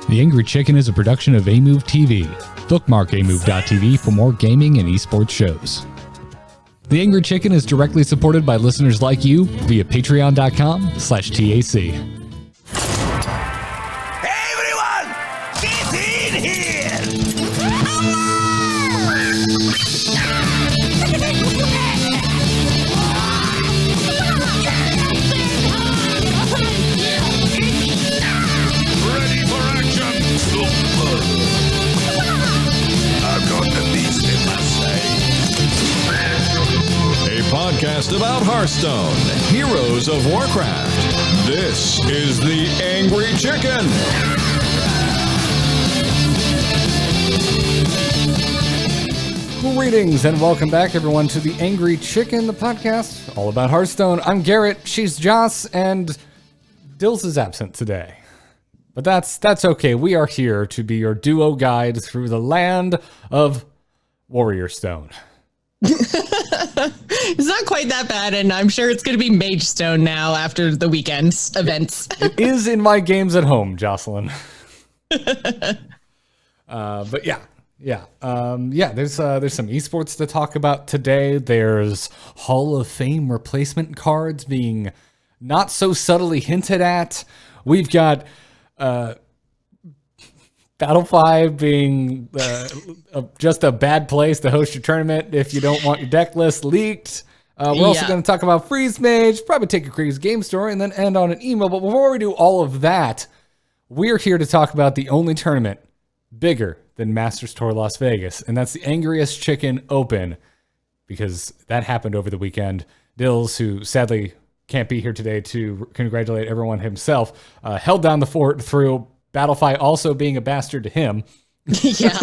The Angry Chicken is a production of Amove TV. Bookmark amove.tv for more gaming and esports shows. The Angry Chicken is directly supported by listeners like you via patreon.com/TAC. Hey everyone! Get in here! Ready for action! I've got the beast in my sight. A podcast about Hearthstone, Heroes of Warcraft. This is the Angry Chicken. Greetings and welcome back, everyone, to the Angry Chicken, the podcast all about Hearthstone. I'm Garrett, she's Joss, and Dills is absent today. But that's okay. We are here to be your duo guide through the land of Warrior Stone. It's not quite that bad, and I'm sure it's going to be Mage Stone now after the weekend's events. It is in my games at home, Jocelyn. But yeah. There's some esports to talk about today. There's Hall of Fame replacement cards being not so subtly hinted at. We've got Battlefy being just a bad place to host your tournament if you don't want your deck list leaked. We're also going to talk about Freeze Mage, probably take a crazy game story, and then end on an email. But before we do all of that, we're here to talk about the only tournament bigger than Masters Tour Las Vegas, and that's the Angriest Chicken Open, because that happened over the weekend. Dills, who sadly can't be here today to congratulate everyone himself, held down the fort through Battlefy also being a bastard to him. Yeah.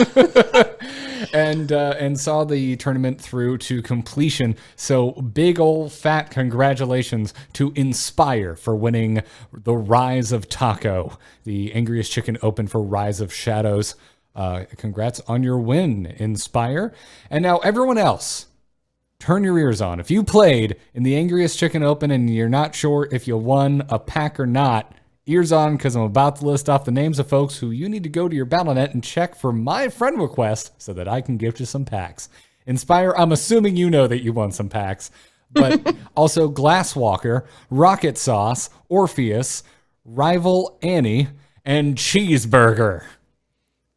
and saw the tournament through to completion. So big old fat congratulations to Inspire for winning the Rise of Taco, the Angriest Chicken Open for Rise of Shadows. Congrats on your win, Inspire. And now everyone else, turn your ears on. If you played in the Angriest Chicken Open and you're not sure if you won a pack or not, ears on, because I'm about to list off the names of folks who you need to go to your Battle.net and check for my friend request so that I can gift you some packs. Inspire, I'm assuming you know that you won some packs, but also Glasswalker, Rocket Sauce, Orpheus, Rival Annie, and Cheeseburger.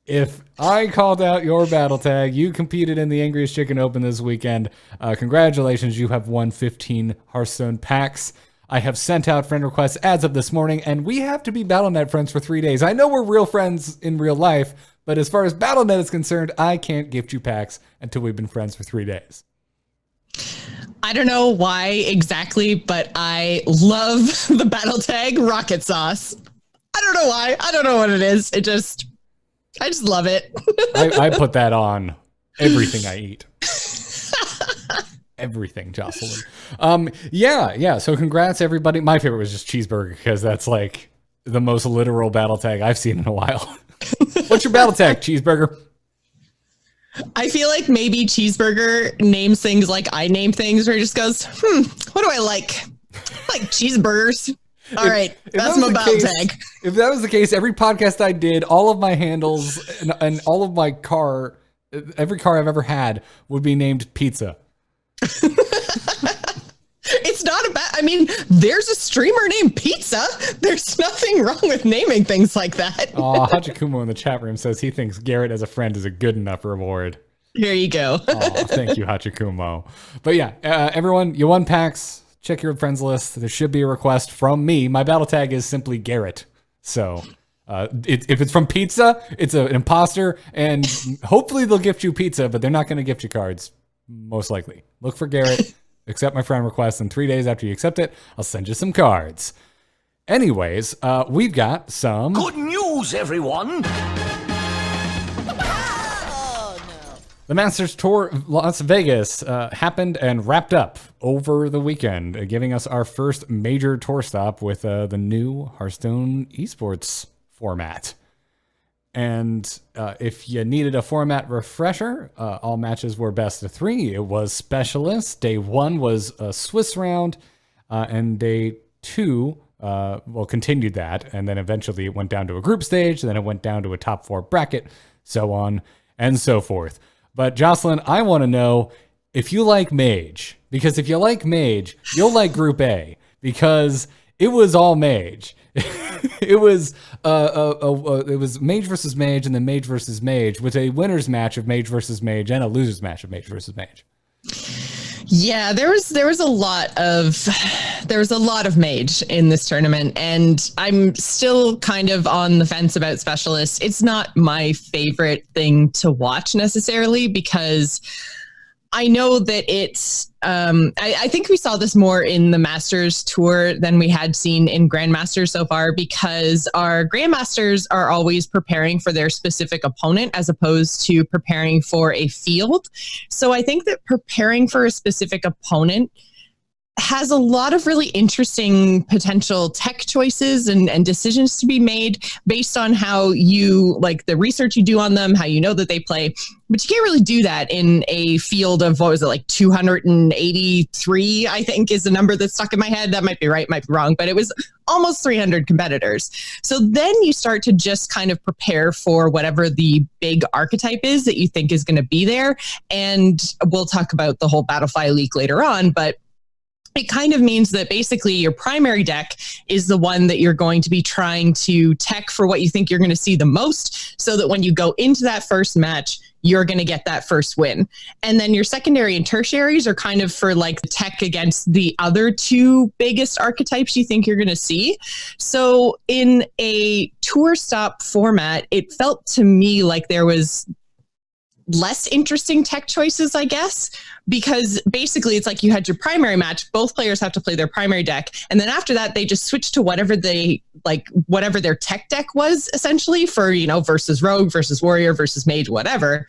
If I called out your battle tag, you competed in the Angriest Chicken Open this weekend. Congratulations, you have won 15 Hearthstone packs. I have sent out friend requests as of this morning, and we have to be Battle.net friends for 3 days. I know we're real friends in real life, but as far as Battle.net is concerned, I can't gift you packs until we've been friends for 3 days. I don't know why exactly, but I love the battle tag Rocket Sauce. I don't know why. I don't know what it is. I just love it. I put that on everything I eat. Everything, Jocelyn. Yeah. So congrats, everybody. My favorite was just Cheeseburger, because that's like the most literal battle tag I've seen in a while. What's your battle tag, Cheeseburger? I feel like maybe Cheeseburger names things like I name things, where he just goes, what do I like? I like cheeseburgers. All right, that's my battle tag. If that was the case, every podcast I did, all of my handles and all of my every car I've ever had would be named Pizza. It's not there's a streamer named Pizza. There's nothing wrong with naming things like that. Hachikumo in the chat room says he thinks Garrett as a friend is a good enough reward. Here you go. Thank you, Hachikumo. But yeah, everyone, you won packs. Check your friends list. There should be a request from me. My battle tag is simply Garrett. So if it's from Pizza, it's an imposter, and hopefully they'll gift you pizza, but they're not going to gift you cards. Most likely. Look for Garrett, accept my friend request, and 3 days after you accept it, I'll send you some cards. Anyways, we've got some Good news, everyone! The Masters Tour Las Vegas happened and wrapped up over the weekend, giving us our first major tour stop with the new Hearthstone esports format. And if you needed a format refresher, all matches were best of 3. It was Specialist. Day 1 was a Swiss round, and Day 2 continued that. And then eventually it went down to a group stage. Then it went down to a top 4 bracket, so on and so forth. But Jocelyn, I want to know if you like Mage, because if you like Mage, you'll like Group A, because it was all Mage. It was Mage versus Mage, and then Mage versus Mage, with a winner's match of Mage versus Mage and a loser's match of Mage versus Mage. Yeah, there was a lot of Mage in this tournament, and I'm still kind of on the fence about Specialists. It's not my favorite thing to watch necessarily, because I know that it's, I think we saw this more in the Masters tour than we had seen in Grandmasters so far, because our Grandmasters are always preparing for their specific opponent as opposed to preparing for a field. So I think that preparing for a specific opponent has a lot of really interesting potential tech choices and decisions to be made based on how you, like, the research you do on them, how you know that they play. But you can't really do that in a field of, what was it, like 283, I think is the number that's stuck in my head. That might be right, might be wrong, but it was almost 300 competitors. So then you start to just kind of prepare for whatever the big archetype is that you think is going to be there. And we'll talk about the whole Battlefy leak later on, but it kind of means that basically your primary deck is the one that you're going to be trying to tech for what you think you're going to see the most, so that when you go into that first match, you're going to get that first win. And then your secondary and tertiaries are kind of for like the tech against the other 2 biggest archetypes you think you're going to see. So in a tour stop format, it felt to me like there was less interesting tech choices, I guess, because basically it's like you had your primary match, both players have to play their primary deck, and then after that they just switch to whatever whatever their tech deck was, essentially, for, versus rogue versus warrior versus mage, whatever.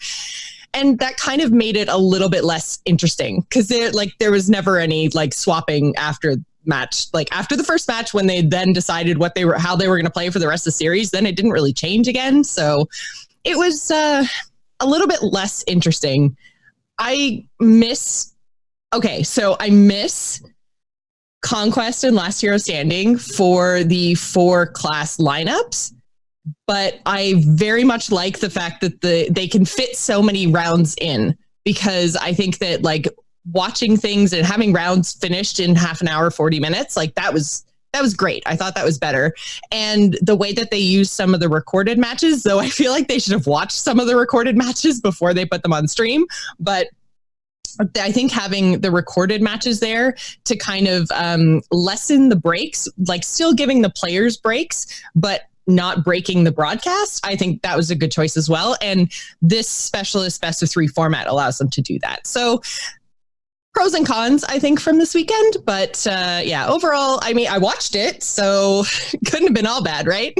And that kind of made it a little bit less interesting, because there was never any swapping after match. Like after the first match, when they then decided how they were going to play for the rest of the series, then it didn't really change again. So it was a little bit less interesting. I miss Conquest and Last Hero Standing for the 4 class lineups, but I very much like the fact that they can fit so many rounds in, because I think that watching things and having rounds finished in half an hour, 40 minutes, that was great. I thought that was better. And the way that they use some of the recorded matches, though I feel like they should have watched some of the recorded matches before they put them on stream. But I think having the recorded matches there to kind of lessen the breaks, still giving the players breaks, but not breaking the broadcast, I think that was a good choice as well. And this Specialist best of 3 format allows them to do that. So pros and cons, I think, from this weekend. But overall, I mean, I watched it, so couldn't have been all bad, right?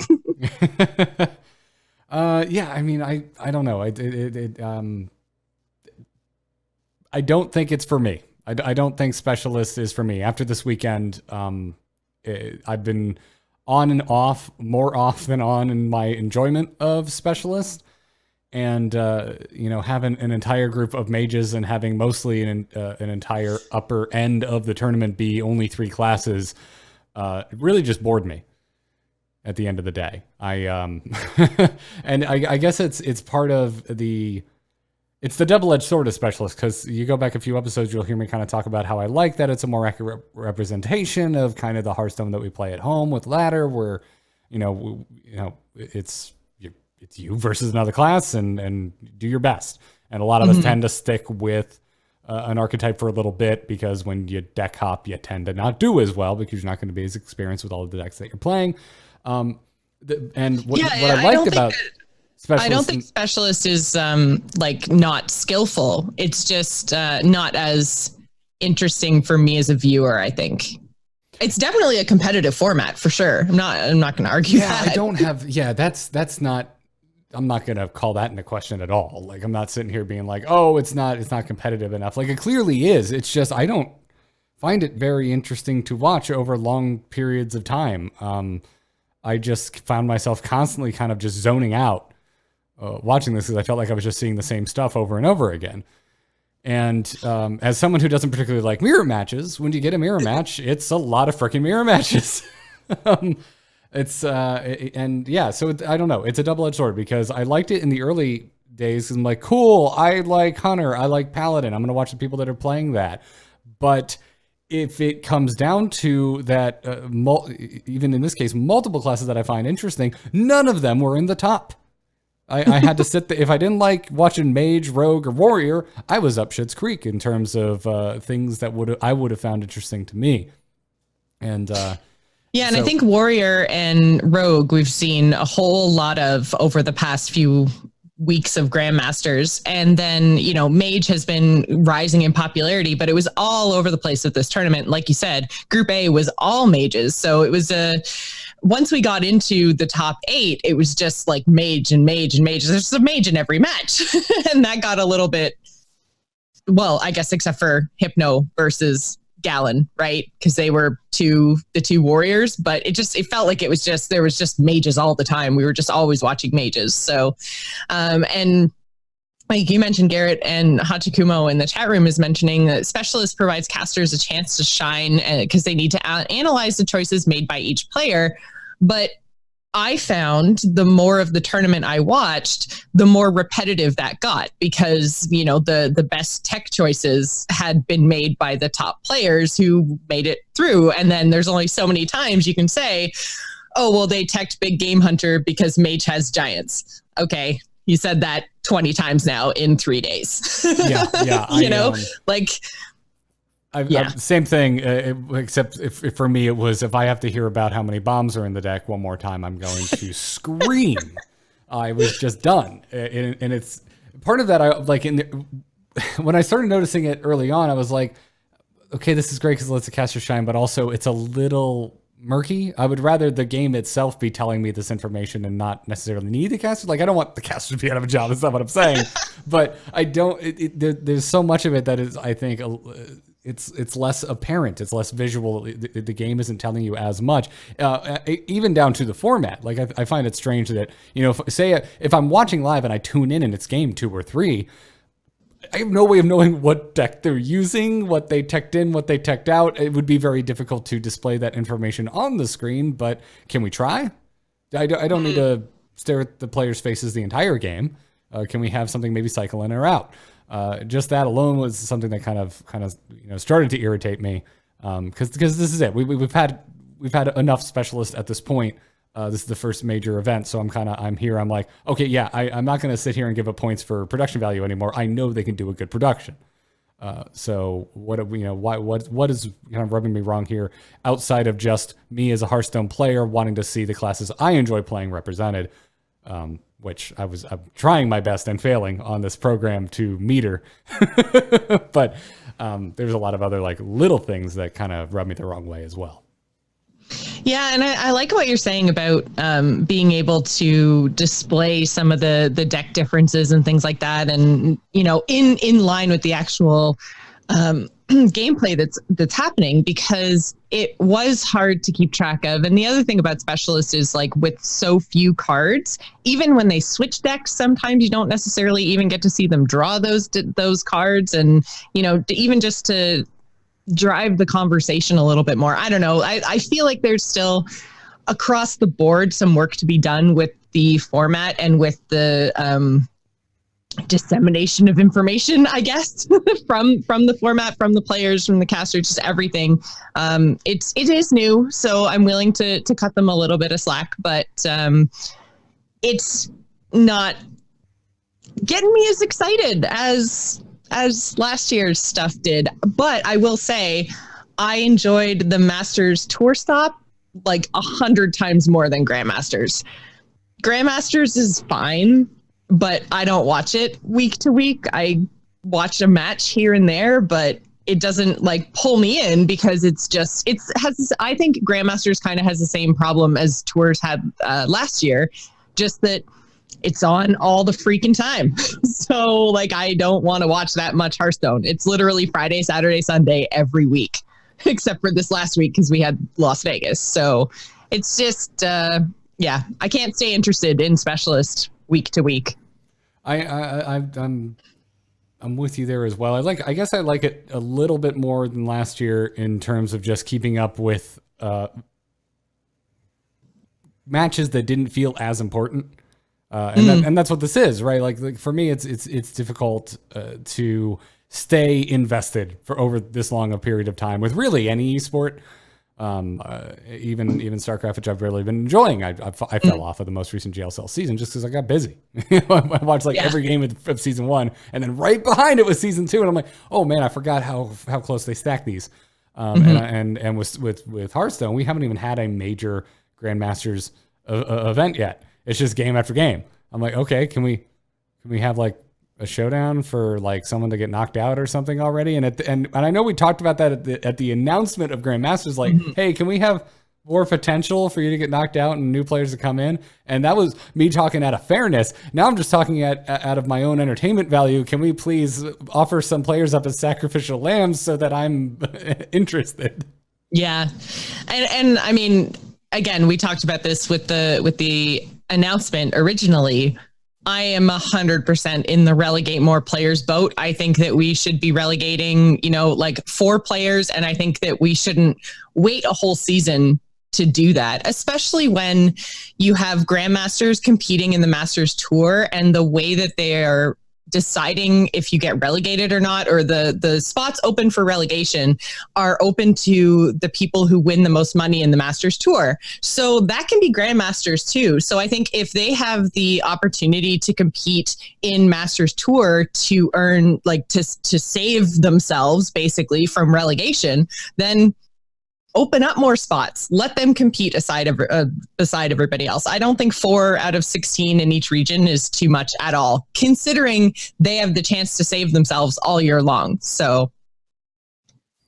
Yeah, I mean, I don't know. I don't think it's for me. I don't think Specialist is for me. After this weekend, I've been on and off, more off than on, in my enjoyment of Specialist. And, having an entire group of mages and having mostly an entire upper end of the tournament be only 3 classes, it really just bored me at the end of the day. And I guess it's part of it's the double-edged sword of Specialist, because you go back a few episodes, you'll hear me kind of talk about how I like that it's a more accurate representation of kind of the Hearthstone that we play at home with Ladder, where, it's you versus another class, and do your best. And a lot of us tend to stick with an archetype for a little bit, because when you deck hop, you tend to not do as well, because you're not going to be as experienced with all of the decks that you're playing. What I liked about Specialist, I don't think Specialist is not skillful. It's just not as interesting for me as a viewer, I think. It's definitely a competitive format for sure. I'm not going to argue that. I don't have. Yeah, that's not. I'm not going to call that into question at all. I'm not sitting here being like, oh, it's not competitive enough. It clearly is. It's just I don't find it very interesting to watch over long periods of time. I just found myself constantly kind of just zoning out watching this, because I felt like I was just seeing the same stuff over and over again. And as someone who doesn't particularly like mirror matches, when you get a mirror match, it's a lot of freaking mirror matches. It's and yeah, so I don't know. It's a double-edged sword because I liked it in the early days. I'm like, cool. I like Hunter. I like Paladin. I'm gonna watch the people that are playing that. But if it comes down to that, even in this case, multiple classes that I find interesting, none of them were in the top. I had to sit there. If I didn't like watching Mage, Rogue, or Warrior, I was up Schitt's Creek in terms of things that I would have found interesting to me. And yeah, and I think Warrior and Rogue, we've seen a whole lot of over the past few weeks of Grandmasters. And then, Mage has been rising in popularity, but it was all over the place at this tournament. Like you said, Group A was all mages. So it was once we got into the top 8, it was just like mage and mage and mage. There's a mage in every match. And that got a little bit, well, I guess except for Hypno versus Gallon, right? Because they were the two warriors, but it felt like there was just mages all the time. We were just always watching mages. So, and like you mentioned, Garrett, and Hachikumo in the chat room is mentioning that Specialist provides casters a chance to shine because they need to analyze the choices made by each player. But I found the more of the tournament I watched, the more repetitive that got because, the best tech choices had been made by the top players who made it through. And then there's only so many times you can say, oh, well, they teched Big Game Hunter because Mage has giants. Okay. You said that 20 times now in 3 days. Yeah. Same thing, except if for me it was if I have to hear about how many bombs are in the deck one more time, I'm going to scream. I was just done, and it's part of that. I like when I started noticing it early on, I was like, okay, this is great because it lets the caster shine, but also it's a little murky. I would rather the game itself be telling me this information and not necessarily need the caster. Like I don't want the caster to be out of a job. That's not what I'm saying, but I don't. There's so much of it that is, I think. It's less apparent. It's less visual. The game isn't telling you as much, even down to the format. Like I find it strange that if I'm watching live and I tune in and it's game 2 or 3, I have no way of knowing what deck they're using, what they teched in, what they teched out. It would be very difficult to display that information on the screen. But can we try? I don't need to stare at the players' faces the entire game. Can we have something maybe cycle in or out? Just that alone was something that kind of started to irritate me because this is it. We've had enough specialists at this point. This is the first major event, so I'm here. I'm like, okay, yeah, I'm not going to sit here and give up points for production value anymore. I know they can do a good production. So what is kind of rubbing me wrong here outside of just me as a Hearthstone player wanting to see the classes I enjoy playing represented? Which I'm trying my best and failing on this program to meter. But there's a lot of other little things that kind of rub me the wrong way as well. Yeah, and I like what you're saying about being able to display some of the deck differences and things like that, and in line with the actual gameplay that's happening, because it was hard to keep track of. And the other thing about Specialists is with so few cards, even when they switch decks, sometimes you don't necessarily even get to see them draw those cards, and even just to drive the conversation a little bit more. I don't know. I feel like there's still across the board some work to be done with the format and with the dissemination of information, I guess, from the format, from the players, from the casters, just everything. It is new, so I'm willing to cut them a little bit of slack, but it's not getting me as excited as last year's stuff did. But I will say I enjoyed the Masters tour stop 100 times more than Grandmasters. Grandmasters is fine, but I don't watch it week to week. I watch a match here and there, but it doesn't pull me in because I think Grandmasters kind of has the same problem as tours had last year, just that it's on all the freaking time. So I don't want to watch that much Hearthstone. It's literally Friday, Saturday, Sunday every week, except for this last week because we had Las Vegas. So it's just, I can't stay interested in Specialist week to week. I'm with you there as well. I guess I like it a little bit more than last year in terms of just keeping up with matches that didn't feel as important. And that's what this is, right? Like for me, it's difficult to stay invested for over this long a period of time with really any esport. Even StarCraft, which I've really been enjoying. I fell off of the most recent GLSL season just because I got busy. I watched every game of season 1, and then right behind it was season 2, and I'm like, oh man, I forgot how close they stack these. And with Hearthstone, we haven't even had a major Grandmasters event yet. It's just game after game. I'm like, okay, can we have like a showdown for like someone to get knocked out or something already? And I know we talked about that at the announcement of Grandmasters, like, hey, can we have more potential for you to get knocked out and new players to come in? And that was me talking out of fairness. Now I'm just talking out of my own entertainment value. Can we please offer some players up as sacrificial lambs so that I'm interested? Yeah. And I mean, again, we talked about this with the announcement originally. I am 100% in the relegate more players boat. I think that we should be relegating, like 4 players. And I think that we shouldn't wait a whole season to do that, especially when you have Grandmasters competing in the Masters Tour, and the way that they are deciding if you get relegated or not, or the spots open for relegation are open to the people who win the most money in the Masters Tour. So that can be Grandmasters too. So I think if they have the opportunity to compete in Masters Tour to earn, like to save themselves basically from relegation, then open up more spots. Let them compete beside everybody else. I don't think 4 out of 16 in each region is too much at all, considering they have the chance to save themselves all year long. So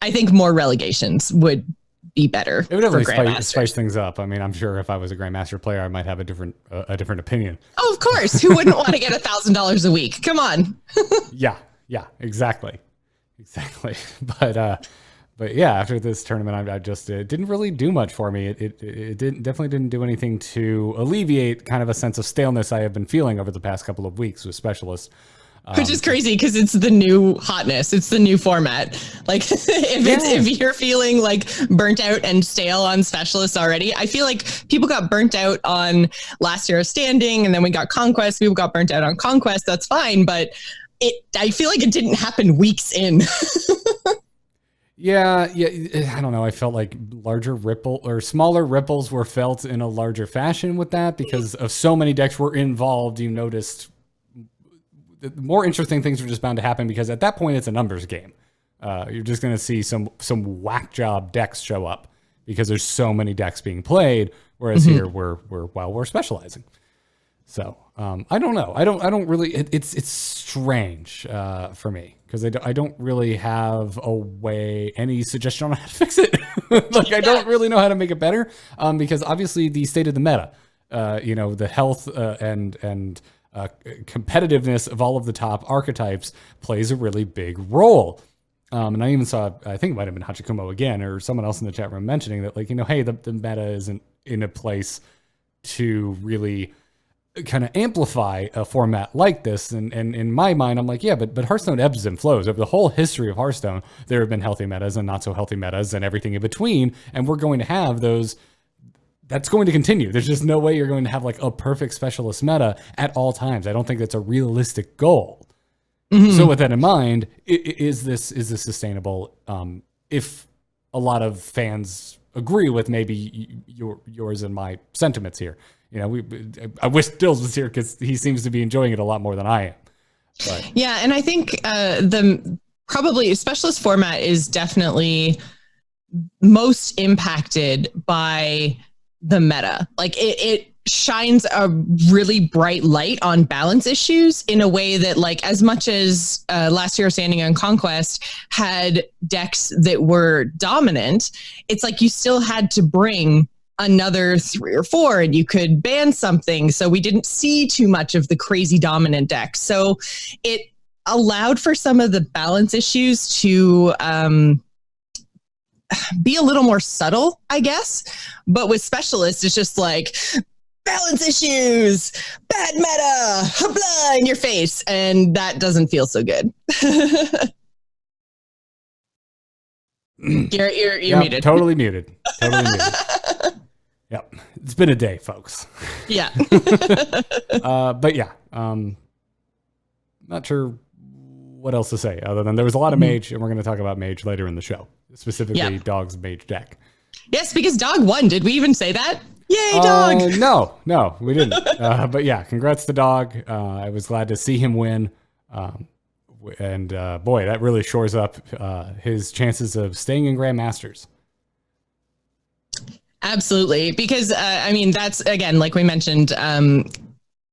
I think more relegations would be better. It would definitely spice things up. I mean, I'm sure if I was a Grandmaster player, I might have a different opinion. Oh, of course. Who wouldn't want to get $1,000 a week? Come on. Yeah, exactly. But yeah, after this tournament, I just it didn't really do much for me. It definitely didn't do anything to alleviate kind of a sense of staleness I have been feeling over the past couple of weeks with Specialists. Which is crazy because it's the new hotness. It's the new format. Like if you're feeling like burnt out and stale on Specialists already, I feel like people got burnt out on last year's standing, and then we got Conquest. People got burnt out on Conquest. That's fine, but I feel like it didn't happen weeks in. Yeah, I don't know. I felt like smaller ripples were felt in a larger fashion with that because of so many decks were involved. You noticed the more interesting things were just bound to happen because at that point it's a numbers game. You're just going to see some whack job decks show up because there's so many decks being played. Whereas here we're specializing. So I don't know. I don't really. It's strange for me because I don't really have any suggestion on how to fix it. I don't really know how to make it better because obviously the state of the meta, the health and competitiveness of all of the top archetypes plays a really big role. And I even saw, I think it might have been Hachikumo again or someone else in the chat room mentioning that, hey, the meta isn't in a place to really kind of amplify a format like this. And in my mind, I'm like, yeah, but Hearthstone ebbs and flows. Over the whole history of Hearthstone, there have been healthy metas and not so healthy metas and everything in between. And we're going to have those. That's going to continue. There's just no way you're going to have a perfect Specialist meta at all times. I don't think that's a realistic goal. So with that in mind, is this sustainable? If a lot of fans agree with maybe yours and my sentiments here. I wish Dills was here because he seems to be enjoying it a lot more than I am. But. Yeah, and I think the probably Specialist format is definitely most impacted by the meta. It shines a really bright light on balance issues in a way that, as much as last year Standing on Conquest had decks that were dominant, it's you still had to bring another 3 or 4 and you could ban something. So we didn't see too much of the crazy dominant deck. So it allowed for some of the balance issues to be a little more subtle, I guess. But with Specialists, it's just balance issues, bad meta, habla in your face. And that doesn't feel so good. You're muted. Totally muted. Yep. It's been a day, folks. Yeah. But yeah, not sure what else to say other than there was a lot of Mage, and we're going to talk about Mage later in the show, specifically Dog's Mage deck. Yes, because Dog won. Did we even say that? Yay, Dog! No, we didn't. But yeah, congrats to Dog. I was glad to see him win. And boy, that really shores up his chances of staying in Grandmasters. Absolutely. Because, I mean, that's, again, like we mentioned,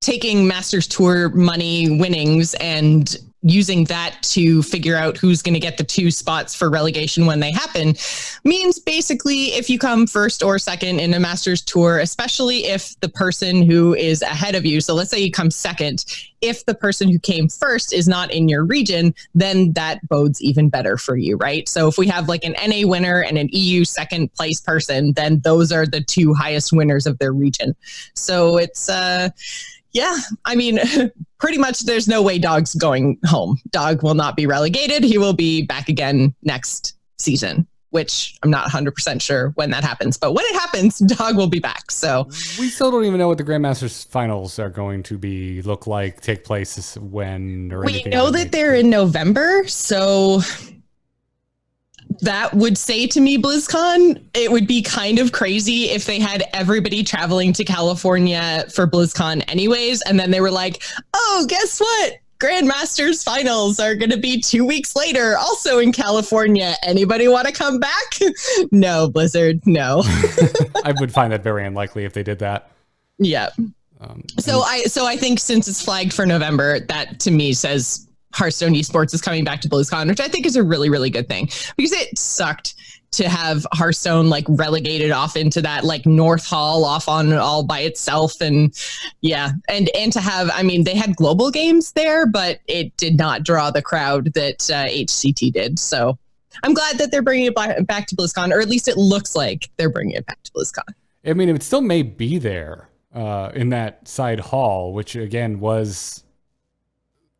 taking Masters Tour money winnings and using that to figure out who's going to get the 2 spots for relegation when they happen means basically if you come first or second in a Masters Tour, especially if the person who is ahead of you, so let's say you come second, if the person who came first is not in your region, then that bodes even better for you, right? So if we have like an NA winner and an EU second place person, then those are the 2 highest winners of their region. So it's, yeah, I mean, pretty much there's no way Dog's going home. Dog will not be relegated. He will be back again next season, which I'm not 100% sure when that happens. But when it happens, Dog will be back. So we still don't even know what the Grandmasters finals are going to look like, take place when, or we know that they're in November. So that would say to me, BlizzCon, it would be kind of crazy if they had everybody traveling to California for BlizzCon anyways. And then they were like, oh, guess what? Grandmasters finals are going to be 2 weeks later, also in California. Anybody want to come back? No, Blizzard, no. I would find that very unlikely if they did that. Yeah. So I think since it's flagged for November, that to me says Hearthstone esports is coming back to BlizzCon, which I think is a really, really good thing because it sucked to have Hearthstone like relegated off into that like North Hall off on all by itself. And yeah, and to have, I mean, they had global games there, but it did not draw the crowd that HCT did. So I'm glad that they're bringing it back to BlizzCon, or at least it looks like they're bringing it back to BlizzCon. I mean, it still may be there in that side hall, which again was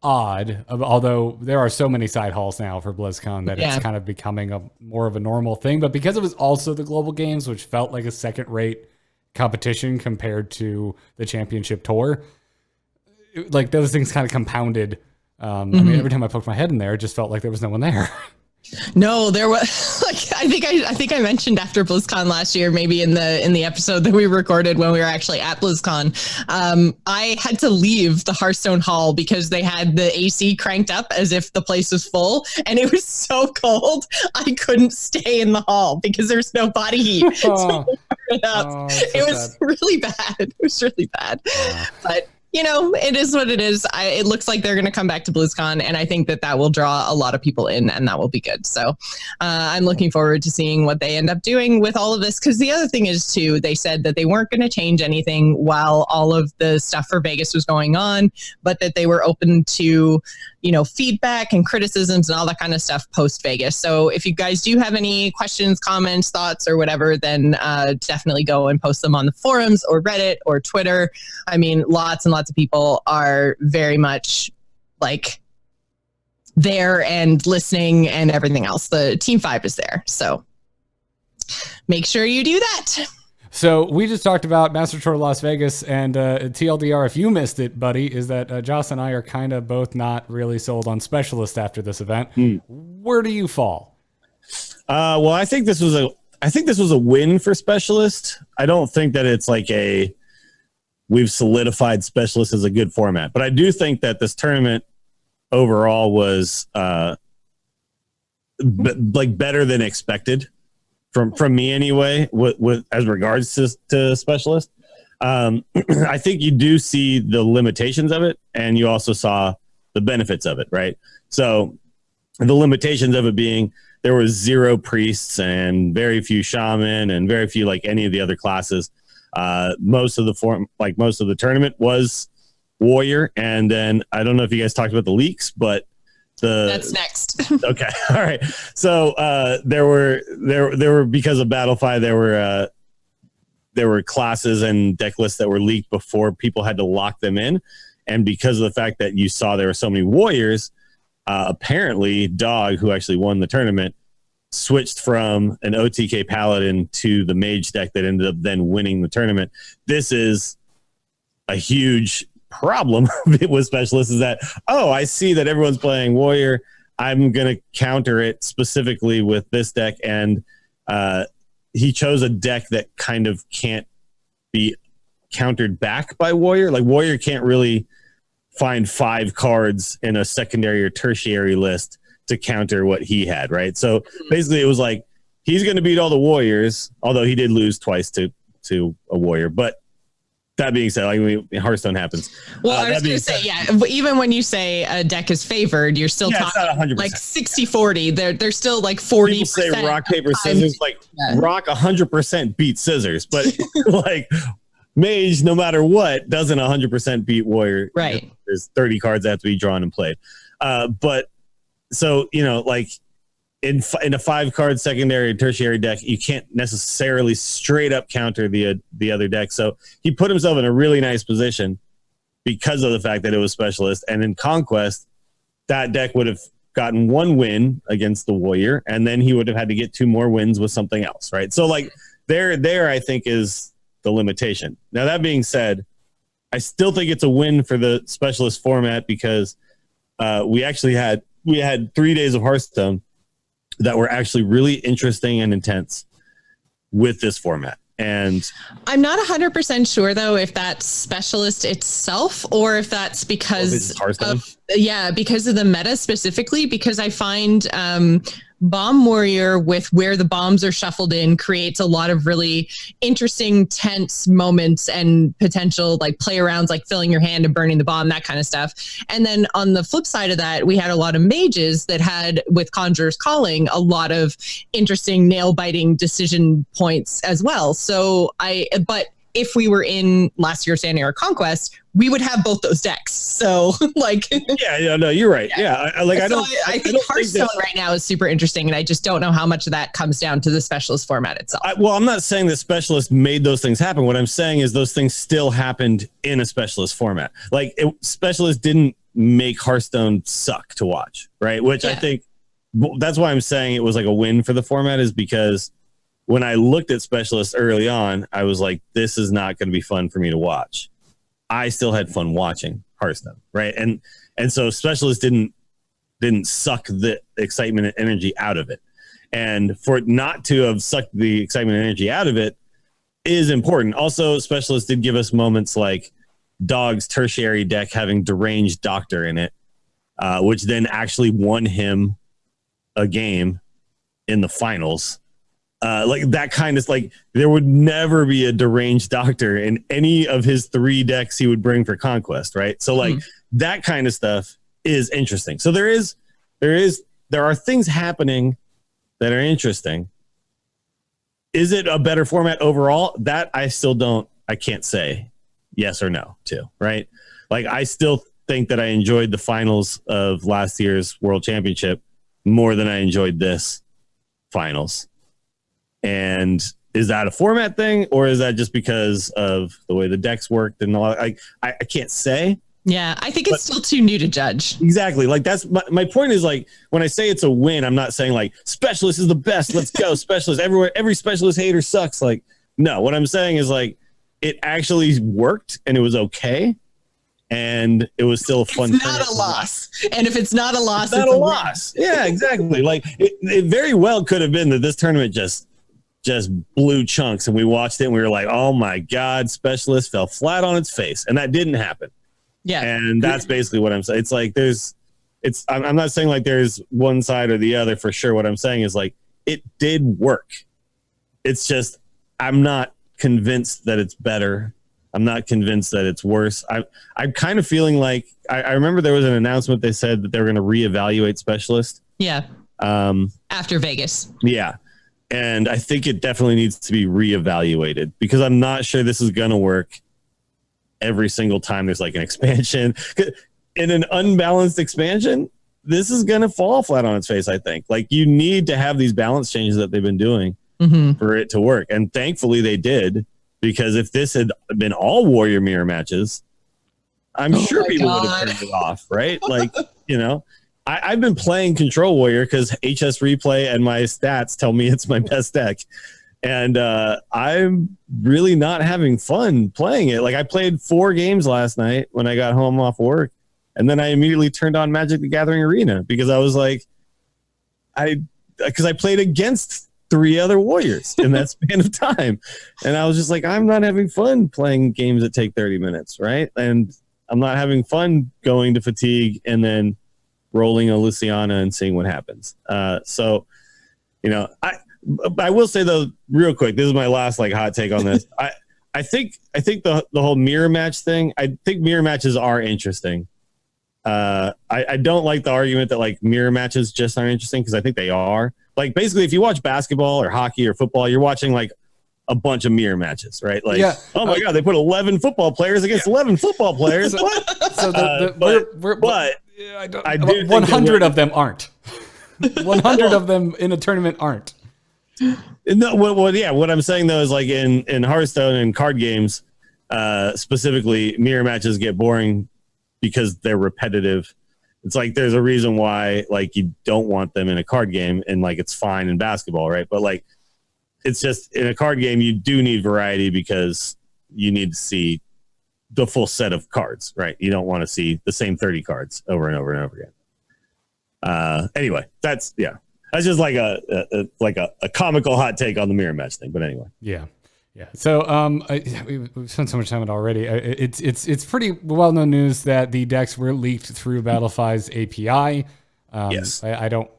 odd, although there are so many side halls now for BlizzCon that it's kind of becoming more of a normal thing. But because it was also the global games, which felt like a second-rate competition compared to the championship tour, like those things kind of compounded. I mean, every time I poked my head in there, it just felt like there was no one there. No, there was like I think I mentioned after BlizzCon last year, maybe in the episode that we recorded when we were actually at BlizzCon, I had to leave the Hearthstone hall because they had the AC cranked up as if the place was full, and it was so cold I couldn't stay in the hall because there's no body heat. It was really bad. It was really bad, but. You know, it is what it is. It looks like they're going to come back to BlizzCon, and I think that will draw a lot of people in, and that will be good. So I'm looking forward to seeing what they end up doing with all of this, because the other thing is, too, they said that they weren't going to change anything while all of the stuff for Vegas was going on, but that they were open to, you know, feedback and criticisms and all that kind of stuff post-Vegas. So if you guys do have any questions, comments, thoughts, or whatever, then definitely go and post them on the forums or Reddit or Twitter. I mean, lots and lots of people are very much like there and listening and everything else. The Team 5 is there. So make sure you do that. So we just talked about Master Tour Las Vegas, and TLDR, if you missed it, buddy, is that Joss and I are kind of both not really sold on Specialist after this event. Where do you fall? Well, I think this was a win for Specialist. I don't think that it's like we've solidified Specialist as a good format, but I do think that this tournament overall was like better than expected. From me anyway, with as regards to Specialist. I think you do see the limitations of it, and you also saw the benefits of it, right? So the limitations of it being there was 0 priests and very few shaman and very few like any of the other classes. Most of the tournament was warrior, and then I don't know if you guys talked about the leaks, but that's next. Okay. All right. So there were because of Battlefy, there were classes and deck lists that were leaked before people had to lock them in. And because of the fact that you saw there were so many warriors, apparently Dog, who actually won the tournament, switched from an OTK Paladin to the Mage deck that ended up then winning the tournament. This is a huge problem with Specialists, is that, I see that everyone's playing Warrior. I'm going to counter it specifically with this deck. And he chose a deck that kind of can't be countered back by Warrior. Like, Warrior can't really find 5 cards in a secondary or tertiary list to counter what he had, right? So basically it was like, he's going to beat all the Warriors, although he did lose twice to a Warrior. But that being said, Hearthstone happens. Well, I was going to say, even when you say a deck is favored, you're still talking not 100%. like 60-40. They're still like 40%. People say rock, paper, scissors. Rock 100% beats scissors, but like Mage, no matter what, doesn't 100% beat Warrior. Right. There's 30 cards that have to be drawn and played. But so, like in a 5-card secondary and tertiary deck, you can't necessarily straight up counter the other deck. So he put himself in a really nice position because of the fact that it was Specialist. And in Conquest, that deck would have gotten 1 win against the Warrior, and then he would have had to get 2 more wins with something else, right? So like there I think is the limitation. Now, that being said, I still think it's a win for the Specialist format because we had 3 days of Hearthstone that were actually really interesting and intense with this format. And I'm not 100% sure though if that's Specialist itself or if that's because because of the meta specifically, because I find Bomb Warrior, with where the bombs are shuffled in, creates a lot of really interesting, tense moments and potential like play arounds, like filling your hand and burning the bomb, that kind of stuff. And then on the flip side of that, we had a lot of mages that had, with Conjurer's Calling, a lot of interesting nail-biting decision points as well. So but if we were in last year's Standing or Conquest, we would have both those decks. So like, no, you're right. Yeah. I think Hearthstone right now is super interesting. And I just don't know how much of that comes down to the Specialist format itself. I'm not saying that Specialist made those things happen. What I'm saying is those things still happened in a Specialist format. Like Specialist didn't make Hearthstone suck to watch. Right. Which I think that's why I'm saying it was like a win for the format, is because when I looked at Specialist early on, I was like, this is not going to be fun for me to watch. I still had fun watching Hearthstone, right? And so Specialist didn't suck the excitement and energy out of it. And for it not to have sucked the excitement and energy out of it is important. Also, Specialist did give us moments like Dog's tertiary deck having Deranged Doctor in it, which then actually won him a game in the finals. Like that kind of, like, there would never be a Deranged Doctor in any of his 3 decks he would bring for Conquest, right? So like that kind of stuff is interesting. So there are things happening that are interesting. Is it a better format overall? That I can't say yes or no to, right? Like, I still think that I enjoyed the finals of last year's World Championship more than I enjoyed this finals. And is that a format thing, or is that just because of the way the decks worked and all? I can't say. Yeah, I think it's still too new to judge. Exactly. Like, that's my point is, like, when I say it's a win, I'm not saying like Specialist is the best. Let's go Specialist. Every Specialist hater sucks. Like, no, what I'm saying is, like, it actually worked and it was okay. And it was still a fun. It's not a loss. And if it's not a loss, it's not a loss. Yeah, exactly. Like, it very well could have been that this tournament just blew chunks, and we watched it and we were like, oh my God, Specialist fell flat on its face. And that didn't happen. Yeah. And that's basically what I'm saying. It's like, I'm not saying like there's one side or the other for sure. What I'm saying is, like, it did work. It's just, I'm not convinced that it's better. I'm not convinced that it's worse. I'm kind of feeling like, I remember there was an announcement. They said that they were going to reevaluate Specialist. Yeah. After Vegas. Yeah. And I think it definitely needs to be reevaluated, because I'm not sure this is going to work every single time there's like an expansion. In an unbalanced expansion, this is going to fall flat on its face, I think. Like, you need to have these balance changes that they've been doing for it to work. And thankfully they did, because if this had been all Warrior Mirror matches, I'm sure people would have turned it off, right? Like, I've been playing Control Warrior because HS Replay and my stats tell me it's my best deck. And I'm really not having fun playing it. Like I played 4 games last night when I got home off work. And then I immediately turned on Magic the Gathering Arena because I was like, because I played against 3 other Warriors in that span of time. And I was just like, I'm not having fun playing games that take 30 minutes, right? And I'm not having fun going to Fatigue and then rolling a Luciana and seeing what happens. So, you know, I will say though, real quick, this is my last like hot take on this. I think the whole mirror match thing, I think mirror matches are interesting. I don't like the argument that like mirror matches just aren't interesting because I think they are. Like basically, if you watch basketball or hockey or football, you're watching like a bunch of mirror matches, right? Like, oh my god, they put 11 football players against 11 football players. What? So but I do 100 of them aren't. 100 of them in a tournament aren't. No, what I'm saying though is like in Hearthstone and card games, specifically, mirror matches get boring because they're repetitive. It's like there's a reason why like you don't want them in a card game, and like it's fine in basketball, right? But like it's just in a card game you do need variety because you need to see the full set of cards, right? You don't want to see the same 30 cards over and over and over again. Anyway, that's just like a comical hot take on the mirror match thing. But anyway, yeah. So we've spent so much time on it already. It's pretty well known news that the decks were leaked through Battlefy's API. Yes. I don't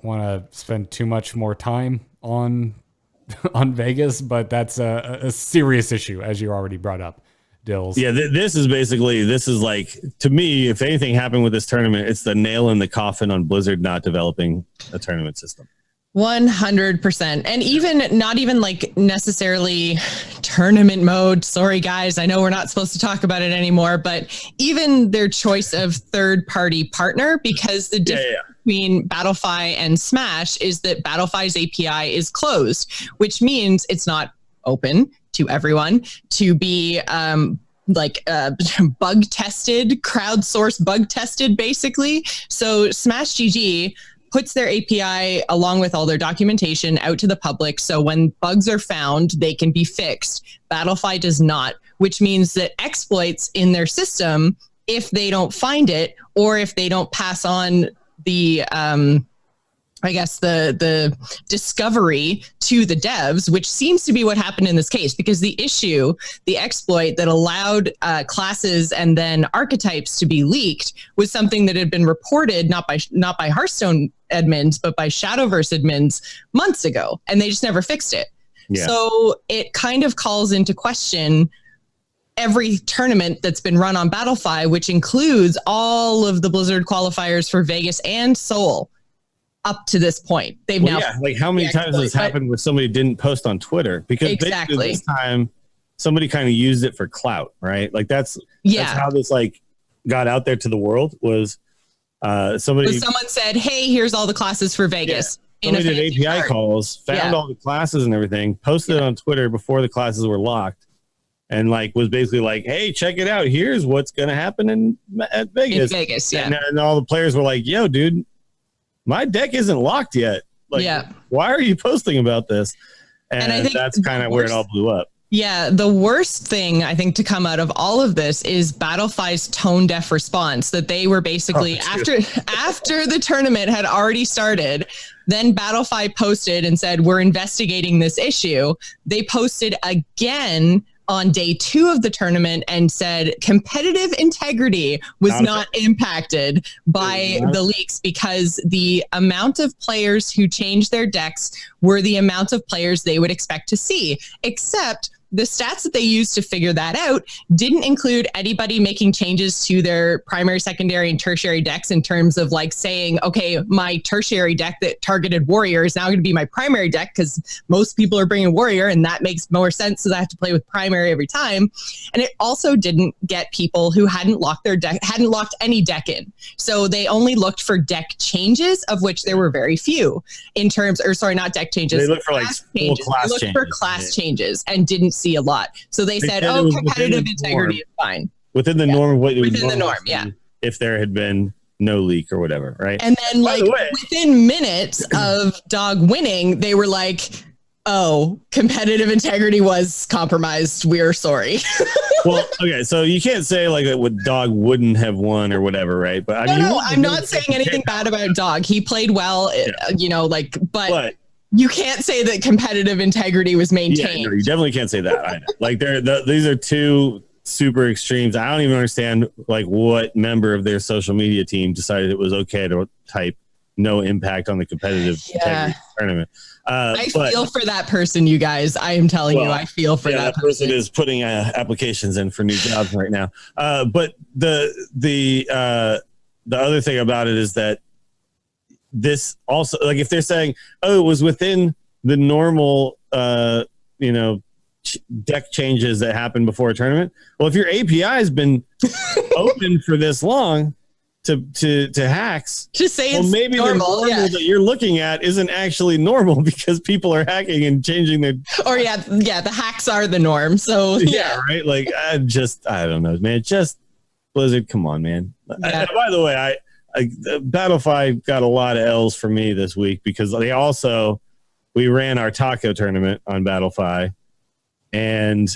want to spend too much more time on Vegas, but that's a serious issue, as you already brought up, Dills. Yeah, this is like, to me, if anything happened with this tournament, it's the nail in the coffin on Blizzard not developing a tournament system. 100%. And even not even like necessarily tournament mode. Sorry, guys. I know we're not supposed to talk about it anymore, but even their choice of third party partner, because the difference between Battlefy and Smash is that Battlefy's API is closed, which means it's not open to everyone to be bug tested, crowdsourced bug tested, basically. So Smash GG puts their API along with all their documentation out to the public. So when bugs are found, they can be fixed. Battlefy does not, which means that exploits in their system, if they don't find it, or if they don't pass on the, the discovery to the devs, which seems to be what happened in this case, because the exploit that allowed classes and then archetypes to be leaked was something that had been reported not by Hearthstone admins, but by Shadowverse admins months ago, and they just never fixed it. Yeah. So it kind of calls into question every tournament that's been run on Battlefy, which includes all of the Blizzard qualifiers for Vegas and Seoul. Up to this point, they've like how many times has this happened where somebody didn't post on Twitter? Because basically this time somebody kind of used it for clout, right? Like that's how this like got out there to the world was someone said, hey, here's all the classes for Vegas. Somebody did API calls, found all the classes and everything, posted it on Twitter before the classes were locked, and like was basically like, hey, check it out, here's what's gonna happen at Vegas. In Vegas, and all the players were like, yo, dude, my deck isn't locked yet. Like, why are you posting about this? And I think that's kind of where it all blew up. Yeah, the worst thing I think to come out of all of this is Battlefy's tone deaf response, that they were basically after the tournament had already started, then Battlefy posted and said, we're investigating this issue. They posted again on day 2 of the tournament and said competitive integrity was not impacted by the leaks because the amount of players who changed their decks were the amount of players they would expect to see, except the stats that they used to figure that out didn't include anybody making changes to their primary, secondary, and tertiary decks in terms of like saying, okay, my tertiary deck that targeted warrior is now going to be my primary deck because most people are bringing warrior, and that makes more sense because I have to play with primary every time. And it also didn't get people who hadn't locked any deck in. So they only looked for deck changes, of which there were very few not deck changes. They looked for like full class changes. They looked for class changes and didn't see a lot. So they said, competitive integrity is fine. Within the norm of what within the norm, if there had been no leak or whatever, right? And then, By like, the way, within minutes of Dog winning, they were like, oh, competitive integrity was compromised. We're sorry. well, okay, so you can't say like that with Dog wouldn't have won or whatever, right? But I mean, I'm not saying anything bad about Dog. He played well, you know, like, but you can't say that competitive integrity was maintained. Yeah, no, you definitely can't say that either. Like, these are two super extremes. I don't even understand like what member of their social media team decided it was okay to type no impact on the competitive integrity tournament. I feel for that person, you guys. I am telling you, I feel for that person is putting applications in for new jobs right now. But the other thing about it is that this also, like, if they're saying, oh, it was within the normal, you know, deck changes that happen before a tournament. Well, if your API has been open for this long to hacks, just say it's maybe normal, the normal that you're looking at isn't actually normal because people are hacking and changing their. Or the hacks are the norm. So right. Like I don't know, man. Just Blizzard, come on, man. Yeah. By the way, Battlefy got a lot of L's for me this week because we ran our taco tournament on Battlefy, and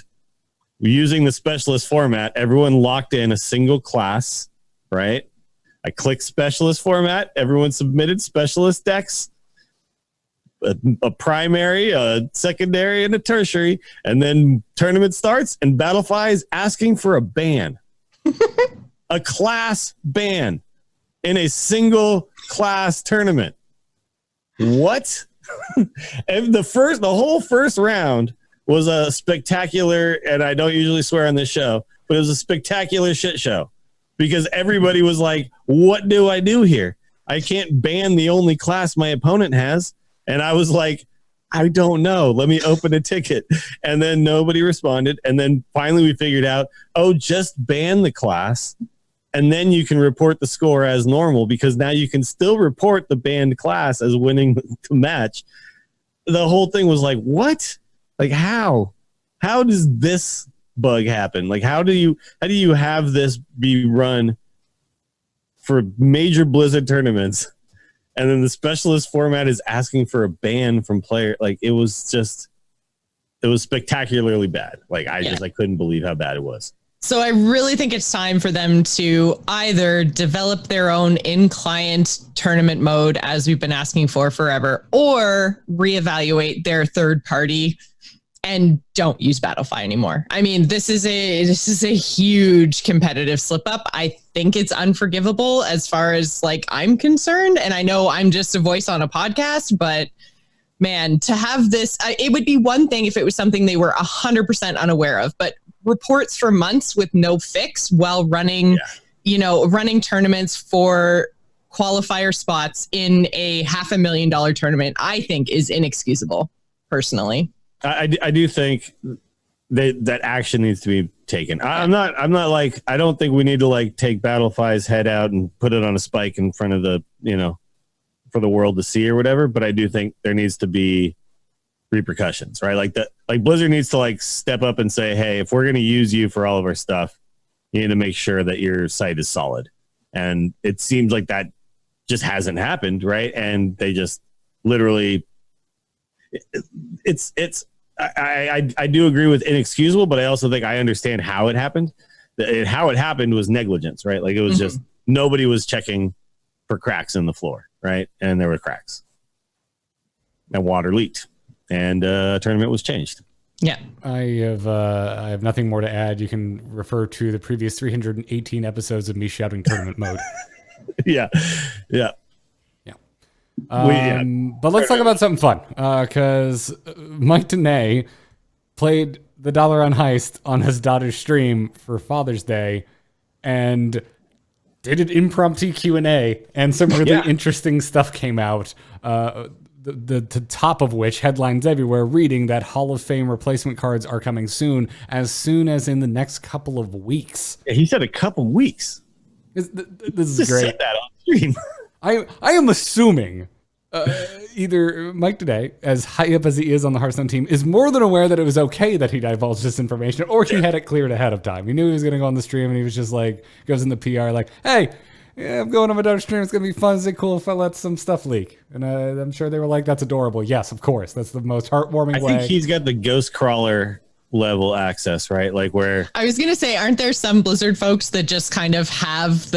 using the specialist format, everyone locked in a single class, right? I clicked specialist format. Everyone submitted specialist decks, a primary, a secondary, and a tertiary. And then tournament starts, and Battlefy is asking for a ban, a class ban in a single class tournament. What? And the whole first round was a spectacular, and I don't usually swear on this show, but it was a spectacular shit show. Because everybody was like, what do I do here? I can't ban the only class my opponent has. And I was like, I don't know. Let me open a ticket. And then nobody responded. And then finally we figured out, just ban the class. And then you can report the score as normal, because now you can still report the banned class as winning the match. The whole thing was like, what? Like, how? How does this bug happen? Like, how do you have this be run for major Blizzard tournaments, and then the specialist format is asking for a ban from player? Like, it was spectacularly bad. Like, I couldn't believe how bad it was. So I really think it's time for them to either develop their own in-client tournament mode, as we've been asking for forever, or reevaluate their third party and don't use Battlefy anymore. I mean, this is a huge competitive slip up. I think it's unforgivable as far as like I'm concerned. And I know I'm just a voice on a podcast, but man, to have this, it would be one thing if it was something they were 100% unaware of, but reports for months with no fix while running, running tournaments for qualifier spots in a $500,000 tournament, I think is inexcusable personally. I do think that action needs to be taken. I'm not like, I don't think we need to like take Battlefy's head out and put it on a spike in front of the, for the world to see or whatever. But I do think there needs to be repercussions, right? Like Blizzard needs to like step up and say, hey, if we're going to use you for all of our stuff, you need to make sure that your site is solid. And it seems like that just hasn't happened, right? And they just literally, I do agree with inexcusable, but I also think I understand how it happened. How it happened was negligence, right? Like it was just nobody was checking for cracks in the floor, right? And there were cracks, and water leaked, and tournament was changed. Yeah, I have nothing more to add. You can refer to the previous 318 episodes of me shouting tournament mode. Yeah. But let's talk about something fun, because Mike Donais played the Dollar on Heist on his daughter's stream for Father's Day and did an impromptu Q&A, and some really interesting stuff came out. The top of which, headlines everywhere, reading that Hall of Fame replacement cards are coming soon as in the next couple of weeks. Yeah, he said a couple weeks. This is great. Said that on stream. I am assuming either Mike Donais, as high up as he is on the Hearthstone team, is more than aware that it was okay that he divulged this information, or he had it cleared ahead of time. He knew he was going to go on the stream, and he was just like, goes in the PR like, hey, yeah, I'm going on my daughter's stream. It's going to be fun. Is it cool if I let some stuff leak? And I'm sure they were like, that's adorable. Yes, of course. That's the most heartwarming way. I think he's got the ghost crawler level access, right? Like where I was going to say, aren't there some Blizzard folks that just kind of have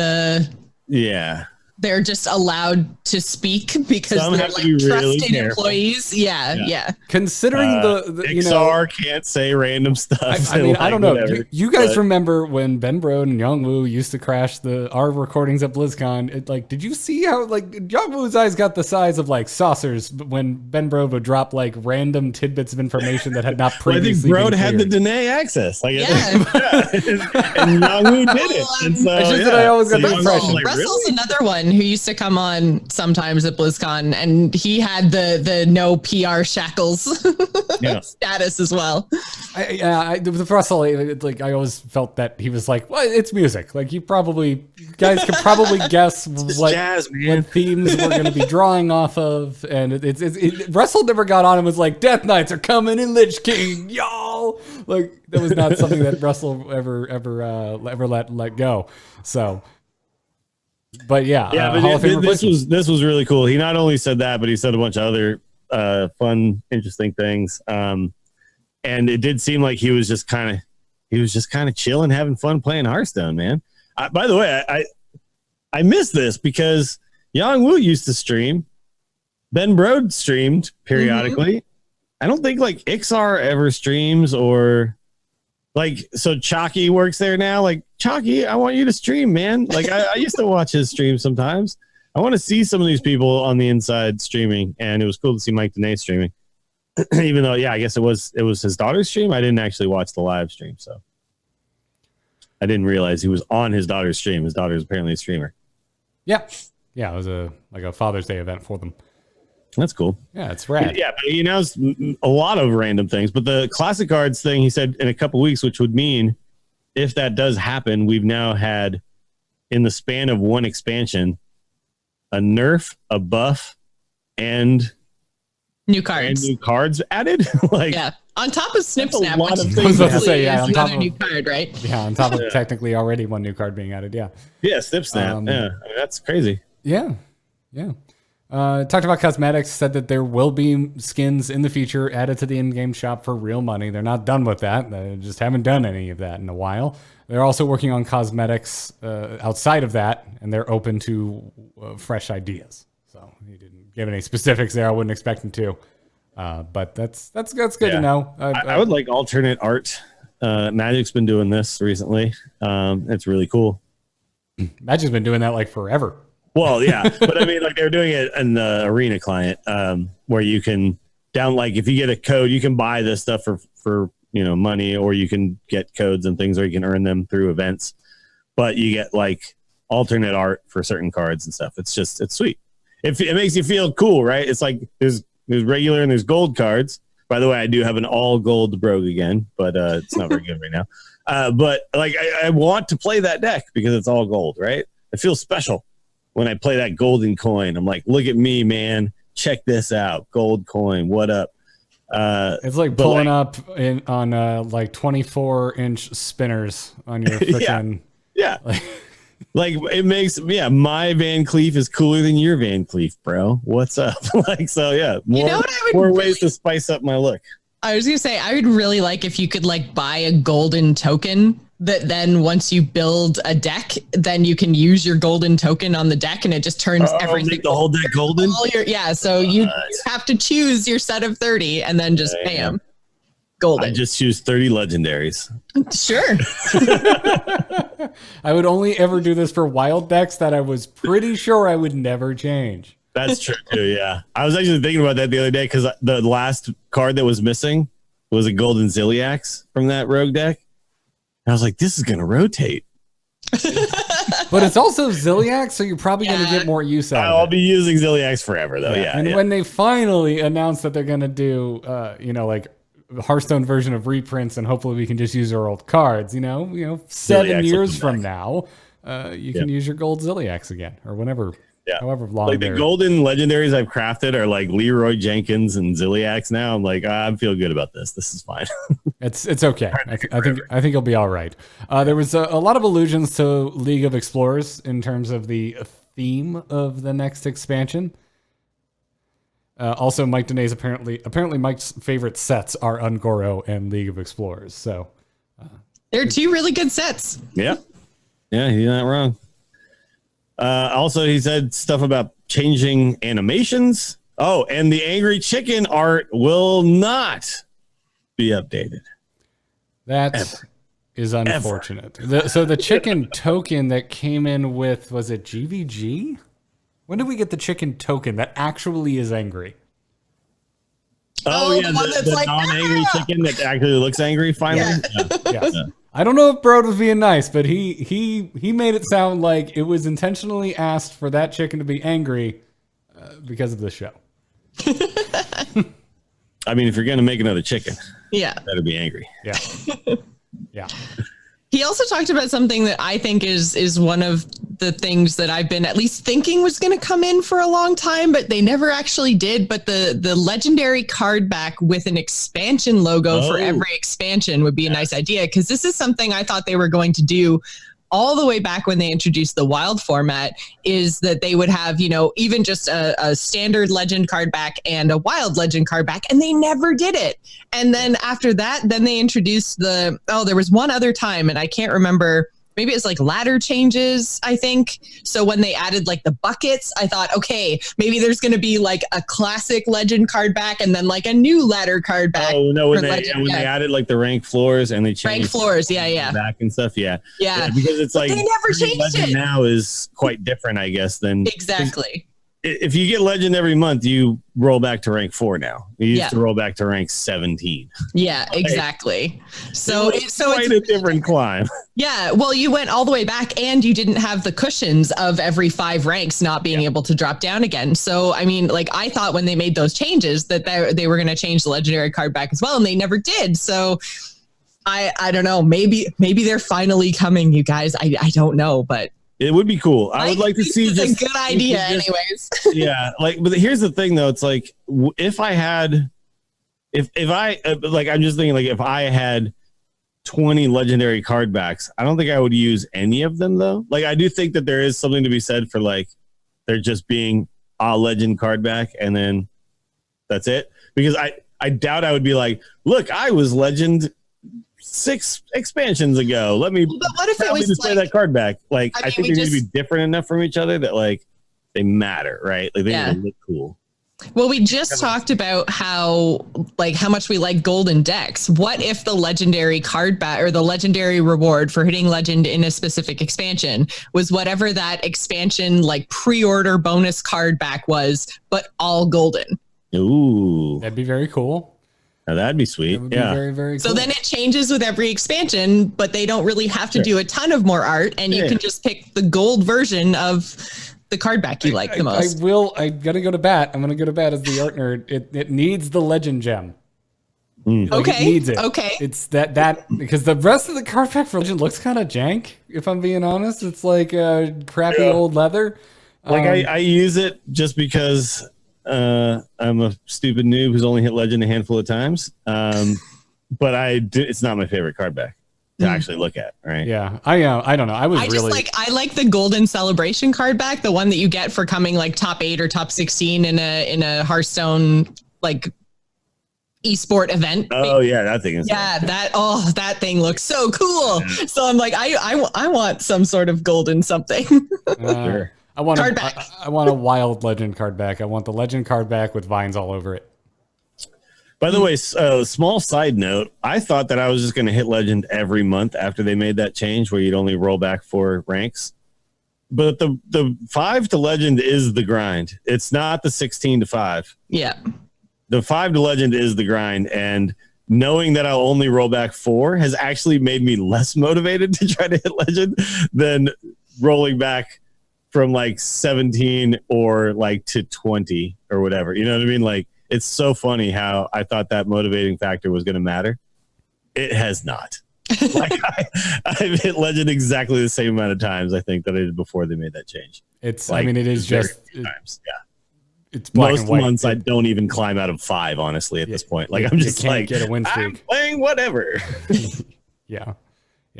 they're just allowed to speak because Some they're have to like be really trusted careful. employees? Yeah. Considering the XR can't say random stuff. I mean, I don't know. Whatever. You guys remember when Ben Brode and Youngwoo used to crash our recordings at BlizzCon? Did you see how Youngwoo's eyes got the size of like saucers when Ben Brode would drop like random tidbits of information that had not previously I think been Brode had the cleared? Donais access. Like, Yeah. and Youngwoo did it. And so, It's just that I always got the Youngwoo's impression. like, Russell's really? another one who used to come on sometimes at BlizzCon, and he had the no PR shackles Yeah. status as well. With Russell, I always felt that he was like, well, it's music. Like you guys could probably guess what jazz, man. what themes we're going to be drawing off of. And Russell never got on and was like, Death Knights are coming in Lich King, y'all. Like that was not something that Russell ever let go. So. But Hall of Fame this was really cool. He not only said that, but he said a bunch of other fun, interesting things. And it did seem like he was just kind of chilling, having fun playing Hearthstone, man. By the way, I missed this because Youngwoo used to stream. Ben Brode streamed periodically. Mm-hmm. I don't think like XR ever streams or. Like, so Chalky works there now. Like, Chalky, I want you to stream, man. Like, I used to watch his stream sometimes. I want to see some of these people on the inside streaming, and it was cool to see Mike Donais streaming. Even though, I guess it was his daughter's stream. I didn't actually watch the live stream, so I didn't realize he was on his daughter's stream. His daughter is apparently a streamer. Yeah, it was a Father's Day event for them. That's cool. Yeah, it's rad. Yeah, but he announced a lot of random things. But the classic cards thing, he said in a couple weeks, which would mean if that does happen, we've now had in the span of one expansion a nerf, a buff, and New cards added. Like, yeah, on top of Snip that's a Snap, lot which of is things I was about to say, another on top of- new card, right? Yeah, on top of technically already one new card being added. Yeah, Snip Snap. I mean, that's crazy. Yeah. Talked about cosmetics, said that there will be skins in the future added to the in-game shop for real money. They're not done with that. They just haven't done any of that in a while. They're also working on cosmetics outside of that, and they're open to fresh ideas. So he didn't give any specifics there. I wouldn't expect him to. But that's good to know. I would like alternate art. Magic's been doing this recently. It's really cool. Magic's been doing that like forever. Well, yeah, but I mean, like they're doing it in the Arena client, where you can like if you get a code, you can buy this stuff for money, or you can get codes and things, or you can earn them through events. But you get like alternate art for certain cards and stuff. It's sweet. It makes you feel cool, right? It's like there's regular and there's gold cards. By the way, I do have an all gold Brogue again, but it's not very good right now. But like I want to play that deck because it's all gold, right? It feels special. When I play that golden coin, I'm like, look at me, man. Check this out. Gold coin. What up? It's like pulling up on 24-inch spinners on your freaking... Yeah. Like it makes, my Van Cleef is cooler than your Van Cleef, bro. What's up? More ways to spice up my look. I was going to say, I would really like if you could like buy a golden token that then once you build a deck, then you can use your golden token on the deck and it just turns everything. Make the whole deck golden? So you have to choose your set of 30 and then just bam, golden. I just choose 30 legendaries. Sure. I would only ever do this for wild decks that I was pretty sure I would never change. That's true too, yeah. I was actually thinking about that the other day because the last card that was missing was a golden Zilliax from that rogue deck. And I was like, this is going to rotate. But it's also Zilliax, so you're probably going to get more use out of it. I'll be using Zilliax forever, though, yeah. When they finally announce that they're going to do, like Hearthstone version of reprints, and hopefully we can just use our old cards, 7 Zilliax years from now, you can use your gold Zilliax again, or whenever Yeah. However long Like the golden legendaries I've crafted are like Leroy Jenkins and Zilliax now. I'm like, I feel good about this. This is fine. It's okay. I think it'll be all right. There was a lot of allusions to League of Explorers in terms of the theme of the next expansion. Also, Mike Donais apparently Mike's favorite sets are Ungoro and League of Explorers. So They're two really good sets. Yeah, he's not wrong. Also, he said stuff about changing animations. Oh, and the Angry Chicken art will not be updated. That is unfortunate. So the chicken token that came in with, was it GVG? When did we get the chicken token that actually is angry? Oh yeah, the non-angry chicken that actually looks angry finally. Yeah. I don't know if Brode was being nice, but he made it sound like it was intentionally asked for that chicken to be angry because of the show. I mean, if you're gonna make another chicken, better be angry. Yeah, yeah. He also talked about something that I think is one of the things that I've been at least thinking was going to come in for a long time, but they never actually did. But the legendary card back with an expansion logo for every expansion would be a nice idea, because this is something I thought they were going to do all the way back when they introduced the wild format, is that they would have, even just a standard legend card back and a wild legend card back, and they never did it. And then after that, then they introduced there was one other time, and I can't remember, maybe it was like ladder changes, I think. So when they added like the buckets, I thought, okay, maybe there's going to be like a classic legend card back and then like a new ladder card back. Oh no, when they added like the rank floors and they changed rank floors, back and stuff, yeah, because it's but like they never changed it. Now is quite different, I guess, than exactly. If you get legend every month, you roll back to rank 4 now. You used to roll back to rank 17. Yeah, exactly. So it's a different climb. Yeah, well, you went all the way back, and you didn't have the cushions of every 5 ranks not being able to drop down again. So, I mean, like, I thought when they made those changes that they were going to change the legendary card back as well, and they never did. So, I don't know. Maybe they're finally coming, you guys. I don't know, but. It would be cool. I would like to see. It's a good idea, anyways. Yeah, like, but here's the thing, though. It's like if I had, if I like, I'm just thinking like if I had 20 legendary card backs, I don't think I would use any of them though. Like, I do think that there is something to be said for like there just being a legend card back and then that's it. Because I doubt I would be like, look, I was legend 6 expansions ago. Let me. But what if it was display that card back? Like, I think they need to be different enough from each other that like they matter, right? Like they need to look cool. Well, we just talked about how much we like golden decks. What if the legendary card back or the legendary reward for hitting legend in a specific expansion was whatever that expansion like pre-order bonus card back was, but all golden? Ooh, that'd be very cool. Now that'd be sweet. That would be very, very cool. So then it changes with every expansion, but they don't really have to do a ton of more art, and you can just pick the gold version of the card back you like the most. I gotta go to bat. I'm gonna go to bat as the art nerd. It needs the legend gem. Like, it needs it. Okay. It's that because the rest of the card pack for legend looks kind of jank. If I'm being honest, it's like crappy old leather. Like I use it just because I'm a stupid noob who's only hit legend a handful of times. But it's not my favorite card back to actually look at, right? Yeah, I don't know. I like the golden celebration card back, the one that you get for coming like top 8 or top 16 in a Hearthstone like esport event. Oh yeah, that thing is that thing looks so cool. Yeah. So I'm like, I want some sort of golden something. Sure. I want a wild legend card back. I want the legend card back with vines all over it. By the way, small side note, I thought that I was just going to hit legend every month after they made that change where you'd only roll back 4 ranks. But the 5 to legend is the grind. It's not the 16 to 5. Yeah. The 5 to legend is the grind. And knowing that I'll only roll back 4 has actually made me less motivated to try to hit legend than rolling back from like 17 or like to 20 or whatever. You know what I mean? Like, it's so funny how I thought that motivating factor was going to matter. It has not. Like I've hit legend exactly the same amount of times I think that I did before they made that change. It's Like, I mean, it is just times. Yeah. it's black Most and white. months I don't even climb out of 5, honestly, at this point. Like I'm you just can't like get a win I'm streak. playing whatever. Yeah.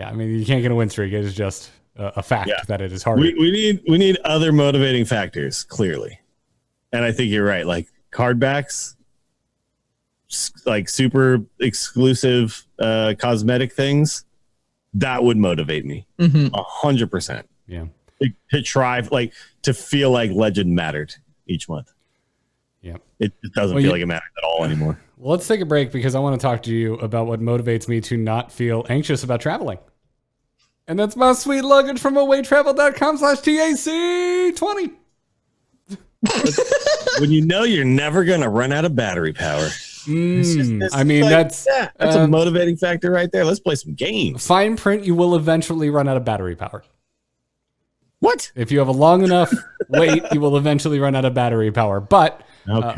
I mean, you can't get a win streak. It is just a fact that it is hard. We need other motivating factors, clearly. And I think you're right. Like card backs, like super exclusive cosmetic things, that would motivate me 100%. Yeah. To try, like, to feel like legend mattered each month. Yeah. It doesn't feel like it matters at all anymore. Well, let's take a break because I want to talk to you about what motivates me to not feel anxious about traveling. And that's my sweet luggage from awaytravel.com/TAC20. When you know you're never going to run out of battery power. I mean, that's a motivating factor right there. Let's play some games. Fine print, you will eventually run out of battery power. What? If you have a long enough wait, you will eventually run out of battery power. But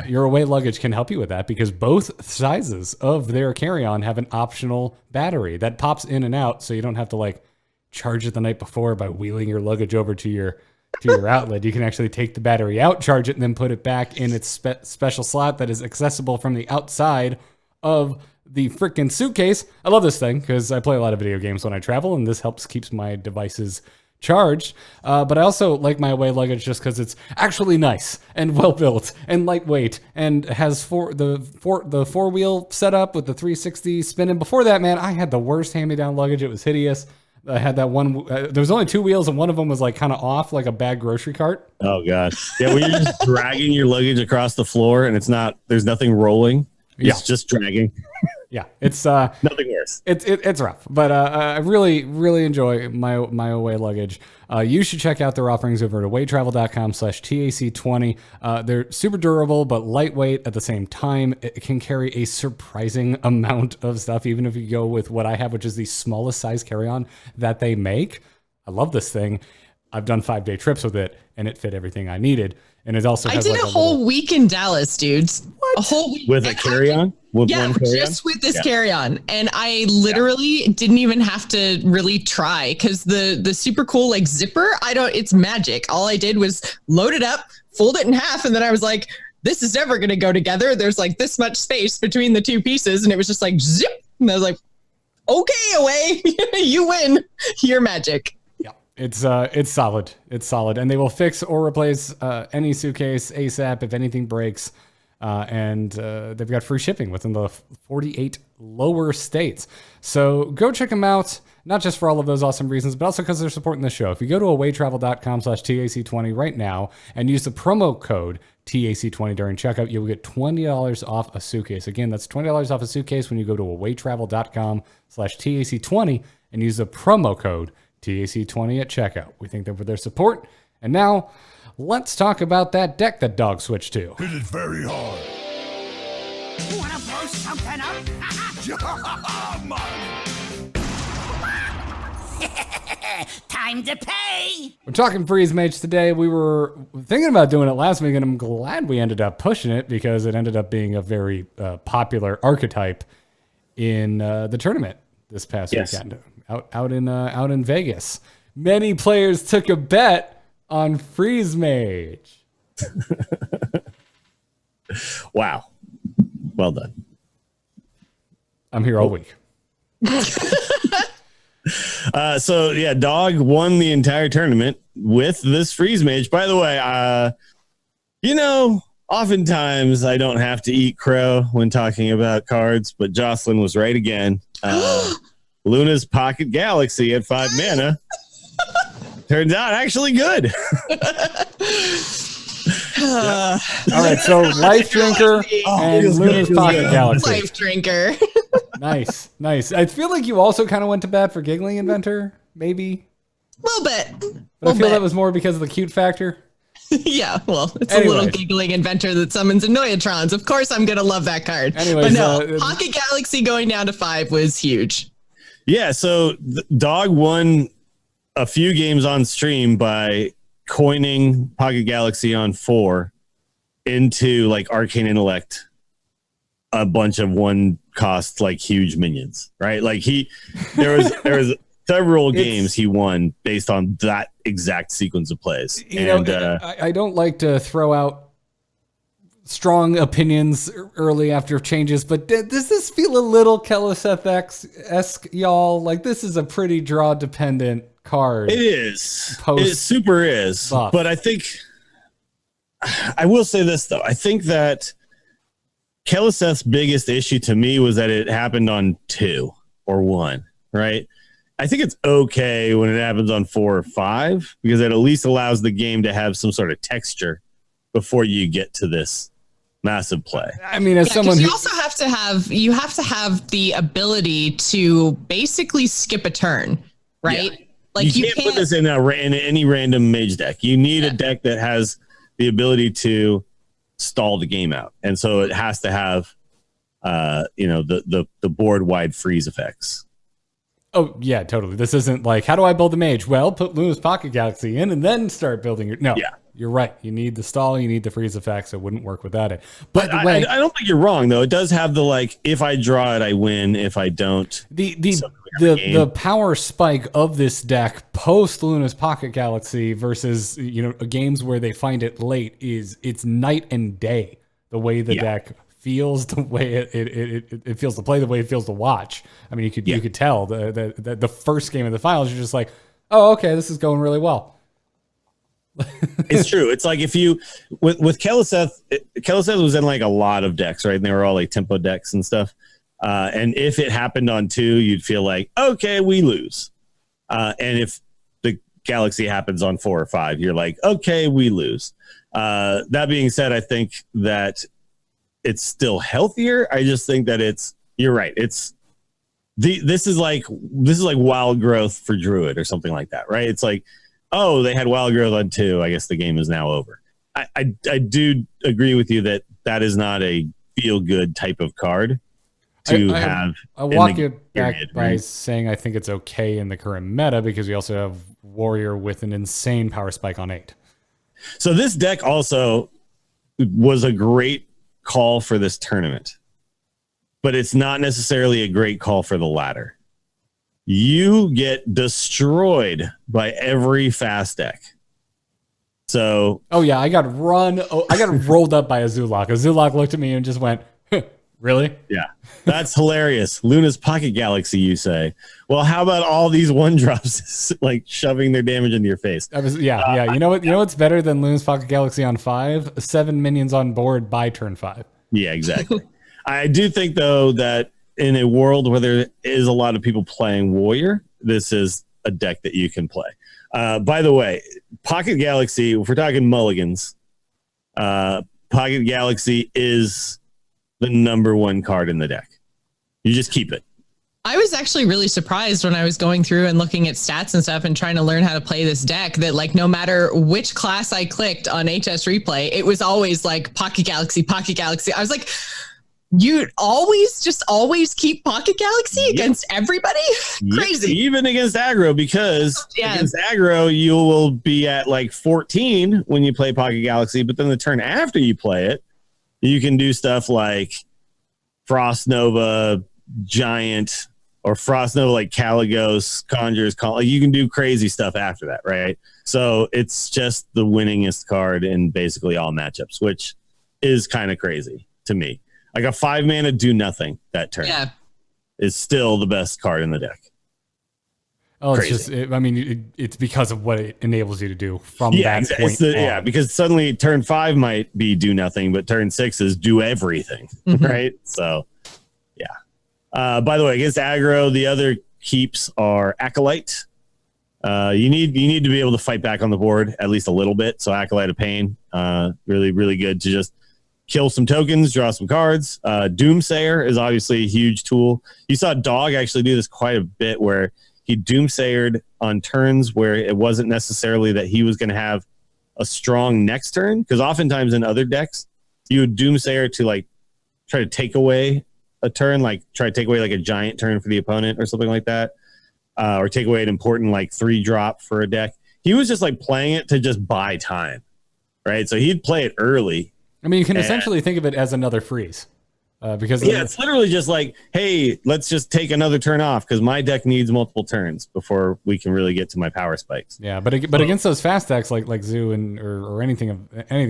your away luggage can help you with that because both sizes of their carry-on have an optional battery that pops in and out, so you don't have to like charge it the night before by wheeling your luggage over to your outlet. You can actually take the battery out, charge it, and then put it back in its special slot that is accessible from the outside of the freaking suitcase. I love this thing because I play a lot of video games when I travel, and this helps keeps my devices charged. But I also like my away luggage just because it's actually nice and well built and lightweight and has the four-wheel setup with the 360 spinning. Before that, man, I had the worst hand-me-down luggage. It was hideous. I had that one. There was only 2 wheels, and one of them was like kind of off, like a bad grocery cart. Oh gosh, yeah. When you're just dragging your luggage across the floor, and there's nothing rolling. It's just dragging. Yeah, it's nothing worse. It's rough, but I really enjoy my away luggage. You should check out their offerings over at awaytravel.com/TAC20. They're super durable but lightweight at the same time. It can carry a surprising amount of stuff, even if you go with what I have, which is the smallest size carry-on that they make. I love this thing. I've done 5-day trips with it, and it fit everything I needed. And it also has I did a whole week in Dallas, dudes. What? A whole week with a carry-on? Just with this carry-on. And I literally didn't even have to really try because the super cool like zipper, it's magic. All I did was load it up, fold it in half, and then I was like, this is never gonna go together. There's like this much space between the 2 pieces, and it was just like zip. And I was like, okay, away. You win. You're magic. It's solid. It's solid. And they will fix or replace any suitcase ASAP if anything breaks. And they've got free shipping within the 48 lower states. So go check them out, not just for all of those awesome reasons, but also because they're supporting the show. If you go to awaytravel.com/TAC20 right now and use the promo code TAC20 during checkout, you'll get $20 off a suitcase. Again, that's $20 off a suitcase when you go to awaytravel.com/TAC20 and use the promo code TAC20 at checkout. We thank them for their support. And now, let's talk about that deck that Dog switched to. It is very hard. Wanna blow something up? Time to pay! We're talking Freeze Mage today. We were thinking about doing it last week, and I'm glad we ended up pushing it because it ended up being a very popular archetype in the tournament this past weekend out in Vegas. Many players took a bet on Freeze Mage. Wow. Well done. I'm here all week. So yeah, Dog won the entire tournament with this Freeze Mage. By the way, oftentimes I don't have to eat crow when talking about cards, but Jocelyn was right again. Luna's Pocket Galaxy at 5 mana turns out actually good. All right, so Life Drinker and Luna's Pocket Galaxy. Life Drinker. Nice. I feel like you also kind of went to bat for Giggling Inventor, maybe? A little bit. But I feel that was more because of the cute factor. Yeah, well, it's a little giggling inventor that summons Annoyatrons. Of course, I'm going to love that card. Anyways, but no, Pocket Galaxy going down to 5 was huge. Yeah, so Dog won a few games on stream by coining Pocket Galaxy on 4 into like Arcane Intellect a bunch of one cost like huge minions, right? Like there was several games he won based on that exact sequence of plays. I don't like to throw out strong opinions early after changes, but does this feel a little Keleseth-esque, y'all? Like, this is a pretty draw dependent card. It is. It super is. Buff. But I think I will say this though. I think that Keleseth's biggest issue to me was that it happened on 2 or 1, right? I think it's okay when it happens on 4 or 5 because it at least allows the game to have some sort of texture before you get to this massive play. I mean, as someone you also have to have the ability to basically skip a turn, right? Yeah. Like you can't put this in any random mage deck. You need a deck that has the ability to stall the game out, and so it has to have, the board wide freeze effects. Oh yeah, totally. This isn't like, how do I build a mage? Well, put Luna's Pocket Galaxy in and then start building your. No, you're right. You need the stall. You need the freeze effects. It wouldn't work without it. But I don't think you're wrong though. It does have the like, if I draw it, I win. If I don't, the power spike of this deck post Luna's Pocket Galaxy versus games where they find it late it's night and day. The way the deck feels, the way it feels to play, the way it feels to watch. I mean, you could tell the first game of the finals, you're just like, oh, okay, this is going really well. It's true. It's like if you with Keleseth was in like a lot of decks, right? And they were all like tempo decks and stuff. And if it happened on 2, you'd feel like, okay, we lose. And if the Galaxy happens on 4 or 5, you're like, okay, we lose. That being said, I think that it's still healthier. I just think that you're right. This is like wild growth for Druid or something like that, right? It's like, oh, they had wild growth on 2. I guess the game is now over. I do agree with you that is not a feel good type of card to have. I'll walk it back by saying I think it's okay in the current meta because we also have Warrior with an insane power spike on 8. So this deck also was a great call for this tournament, but it's not necessarily a great call for the ladder. You get destroyed by every fast deck. So, I got rolled up by a Zilliax. A Zilliax looked at me and just went, really? Yeah, that's hilarious. Luna's Pocket Galaxy, you say? Well, how about all these 1-drops like shoving their damage into your face? You know what? You know what's better than Luna's Pocket Galaxy on 5? 7 minions on board by turn 5. Yeah, exactly. I do think though that in a world where there is a lot of people playing Warrior, this is a deck that you can play. By the way, Pocket Galaxy, if we're talking mulligans, Pocket Galaxy is the number 1 card in the deck. You just keep it. I was actually really surprised when I was going through and looking at stats and stuff and trying to learn how to play this deck that like no matter which class I clicked on HS Replay, it was always like Pocket Galaxy, Pocket Galaxy. I was like, you always keep Pocket Galaxy against everybody? Crazy. Even against aggro, because against aggro, you will be at like 14 when you play Pocket Galaxy, but then the turn after you play it, you can do stuff like Frost Nova, Giant, or Frost Nova like Caligos, Conjures, like you can do crazy stuff after that, right? So it's just the winningest card in basically all matchups, which is kind of crazy to me. Like a 5-mana do nothing that turn is still the best card in the deck. Oh, crazy. It's just, it's because of what it enables you to do from that point on. Because suddenly turn 5 might be do nothing, but turn 6 is do everything, right? So, by the way, against aggro, the other keeps are Acolyte. You need to be able to fight back on the board at least a little bit. So Acolyte of Pain, really, really good to just kill some tokens, draw some cards. Doomsayer is obviously a huge tool. You saw Dog actually do this quite a bit where he Doomsayered on turns where it wasn't necessarily that he was going to have a strong next turn. Because oftentimes in other decks, you would Doomsayer to like try to take away a turn, like try to take away like a giant turn for the opponent or something like that. Or take away an important like 3-drop for a deck. He was just like playing it to just buy time, right? So he'd play it early. I mean, you can essentially think of it as another freeze. Because it's literally just like, hey, let's just take another turn off because my deck needs multiple turns before we can really get to my power spikes. Yeah, but against those fast decks like Zoo and or anything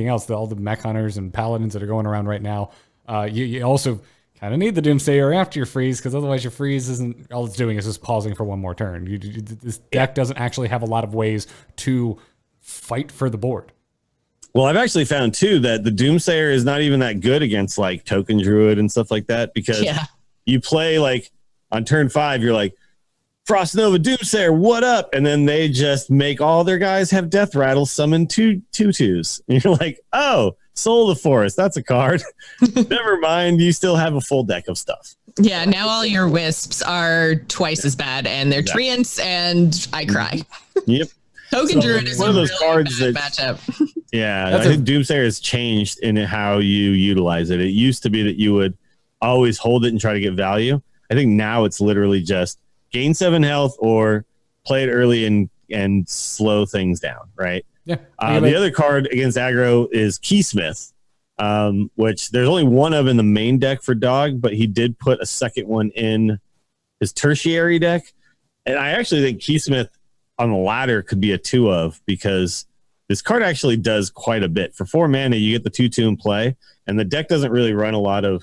else, all the mech hunters and paladins that are going around right now, you also kind of need the Doomsayer after your freeze, because otherwise your freeze isn't, all it's doing is just pausing for one more turn. This deck doesn't actually have a lot of ways to fight for the board. Well, I've actually found too that the Doomsayer is not even that good against like Token Druid and stuff like that, because you play like on turn 5, you're like, Frost Nova Doomsayer, what up? And then they just make all their guys have Death Rattle, summon 2/2s. And you're like, oh, Soul of the Forest, that's a card. Never mind, you still have a full deck of stuff. Yeah, now all your Wisps are twice as bad, and they're Treants, and I cry. Yep. Token Druid is one of those really cards bad that matchup. Yeah, I think Doomsayer has changed in how you utilize it. It used to be that you would always hold it and try to get value. I think now it's literally just gain 7 health or play it early and slow things down, right? Yeah. The other card against aggro is Keysmith, which there's only one of in the main deck for Dog, but he did put a second one in his tertiary deck. And I actually think Keysmith on the ladder could be a 2 of, because this card actually does quite a bit. For 4 mana, you get the 2/2 in play, and the deck doesn't really run a lot of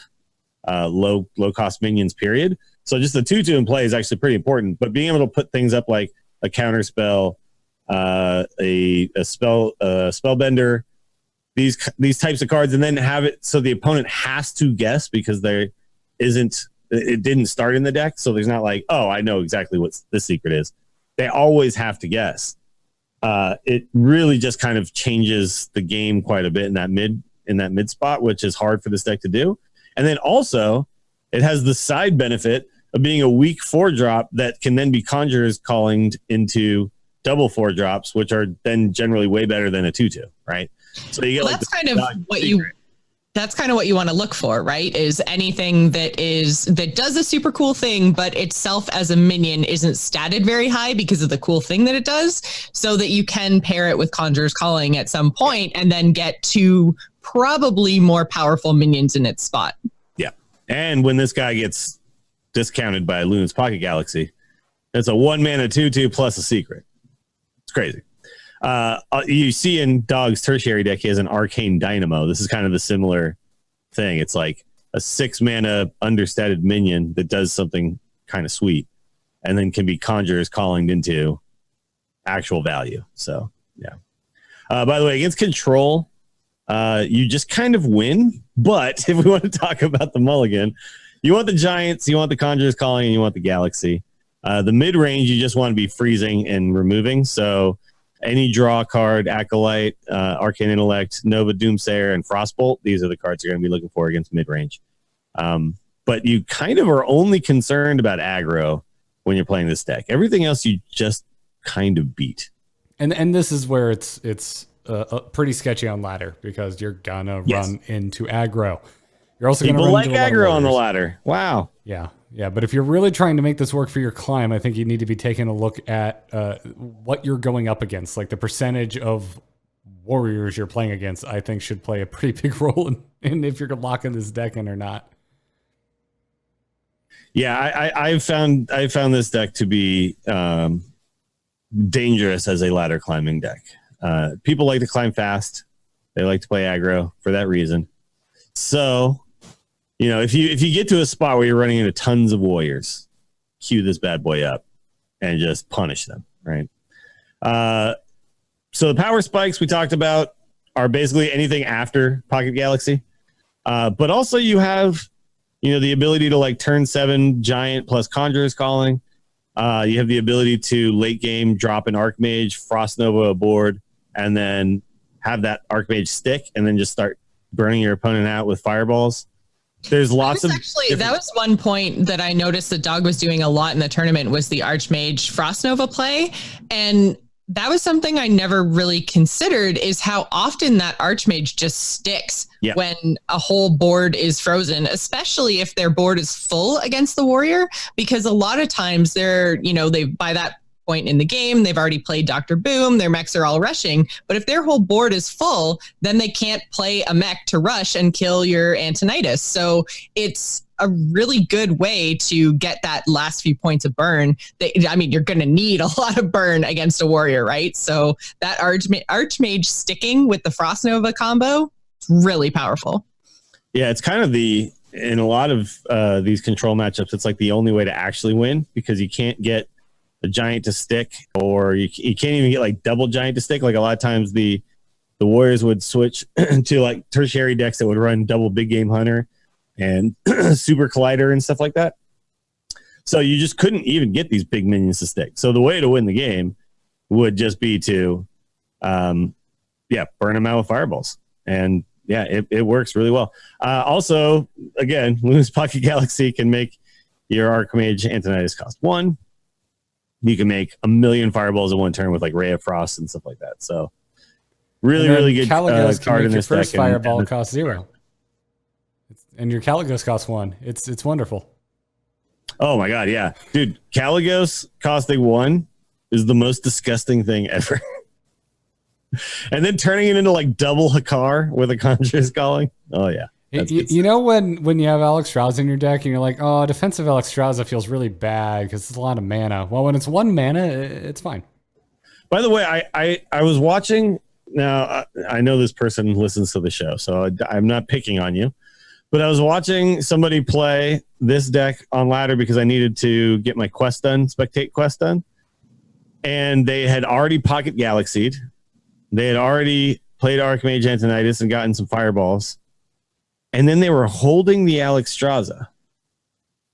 low cost minions, period. So just the 2/2 in play is actually pretty important. But being able to put things up like a counter spell, a spellbender, these types of cards, and then have it so the opponent has to guess, because it didn't start in the deck. So there's not like, oh, I know exactly what this secret is. They always have to guess. It really just kind of changes the game quite a bit in that mid spot, which is hard for this deck to do. And then also it has the side benefit of being a weak 4-drop that can then be Conjurer's Calling into double 4-drops, which are then generally way better than a 2/2, right? So you get that's kind of what you want to look for, right? Is anything that does a super cool thing, but itself as a minion isn't statted very high because of the cool thing that it does, so that you can pair it with Conjurer's Calling at some point and then get 2 probably more powerful minions in its spot. Yeah. And when this guy gets discounted by Luna's Pocket Galaxy, it's a 1 mana 2/2 plus a secret. It's crazy. You see in Dog's tertiary deck, he has an Arcane Dynamo. This is kind of the similar thing. It's like a 6 mana understated minion that does something kind of sweet, and then can be Conjurer's Calling into actual value. So, yeah. By the way, against Control, you just kind of win. But if we want to talk about the mulligan, you want the Giants, you want the Conjurer's Calling, and you want the Galaxy. The mid-range, you just want to be freezing and removing. So any draw card, Acolyte, Arcane Intellect, Nova Doomsayer, and Frostbolt, these are the cards you're going to be looking for against mid-range. But you kind of are only concerned about aggro when you're playing this deck. Everything else you just kind of beat. And this is where it's pretty sketchy on ladder, because you're gonna run into aggro. You're also going to run into aggro on the ladder. Wow. Yeah. But if you're really trying to make this work for your climb, I think you need to be taking a look at what you're going up against. Like the percentage of warriors you're playing against, I think should play a pretty big role in if you're locking this deck in or not. Yeah, I found this deck to be dangerous as a ladder climbing deck. People like to climb fast. They like to play aggro for that reason. So, if you get to a spot where you're running into tons of warriors, queue this bad boy up and just punish them, right? So the power spikes we talked about are basically anything after Pocket Galaxy. But also you have, the ability to like turn 7 Giant plus Conjurer's Calling. You have the ability to late game drop an Archmage, Frost Nova aboard, and then have that Archmage stick and then just start burning your opponent out with fireballs. There's lots of that was one point that I noticed that Dog was doing a lot in the tournament, was the Archmage Frost Nova play. And that was something I never really considered, is how often that Archmage just sticks when a whole board is frozen, especially if their board is full against the warrior, because a lot of times they're, by that point in the game. They've already played Dr. Boom. Their mechs are all rushing. But if their whole board is full, then they can't play a mech to rush and kill your Antonidas. So it's a really good way to get that last few points of burn. You're going to need a lot of burn against a warrior, right? So that Archmage sticking with the Frost Nova combo, really powerful. Yeah, it's kind of in a lot of these control matchups, it's like the only way to actually win, because you can't get a giant to stick, or you can't even get like double giant to stick. Like a lot of times the warriors would switch to like tertiary decks that would run double big game hunter and super collider and stuff like that. So you just couldn't even get these big minions to stick. So the way to win the game would just be to burn them out with fireballs. And yeah, it works really well. Also, again, Luna's Pocket Galaxy can make your Archmage Antonidas cost 1. You can make 1,000,000 fireballs in one turn with like Ray of Frost and stuff like that. So really good card in this deck. First fireball costs 0. And your Caligos costs 1. It's wonderful. Oh my god, yeah. Dude, Caligos costing 1 is the most disgusting thing ever. And then turning it into like double Hakar with a Conjurer's Calling. Oh yeah. You know when you have Alexstrasza in your deck and you're like, oh, defensive Alexstrasza feels really bad because it's a lot of mana. Well, when it's 1 mana, it's fine. By the way, I was watching. Now I know this person listens to the show, so I'm not picking on you. But I was watching somebody play this deck on ladder because I needed to get my quest done, spectate quest done. And they had already Pocket Galaxied. They had already played Archmage Antonidas and gotten some fireballs. And then they were holding the Alexstrasza,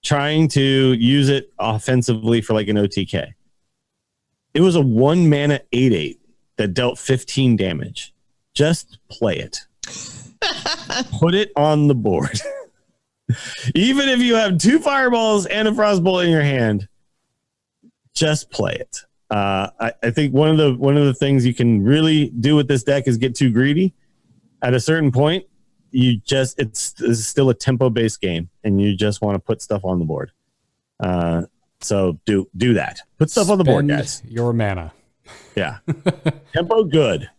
trying to use it offensively for like an OTK. It was a 1 mana 8/8 that dealt 15 damage. Just play it. Put it on the board. Even if you have 2 fireballs and a frostbolt in your hand, just play it. I think one of the things you can really do with this deck is get too greedy. At a certain point, it's still a tempo based game, and you just want to put stuff on the board. So do that. Put stuff on the board, guys. Your mana. Yeah. Tempo good.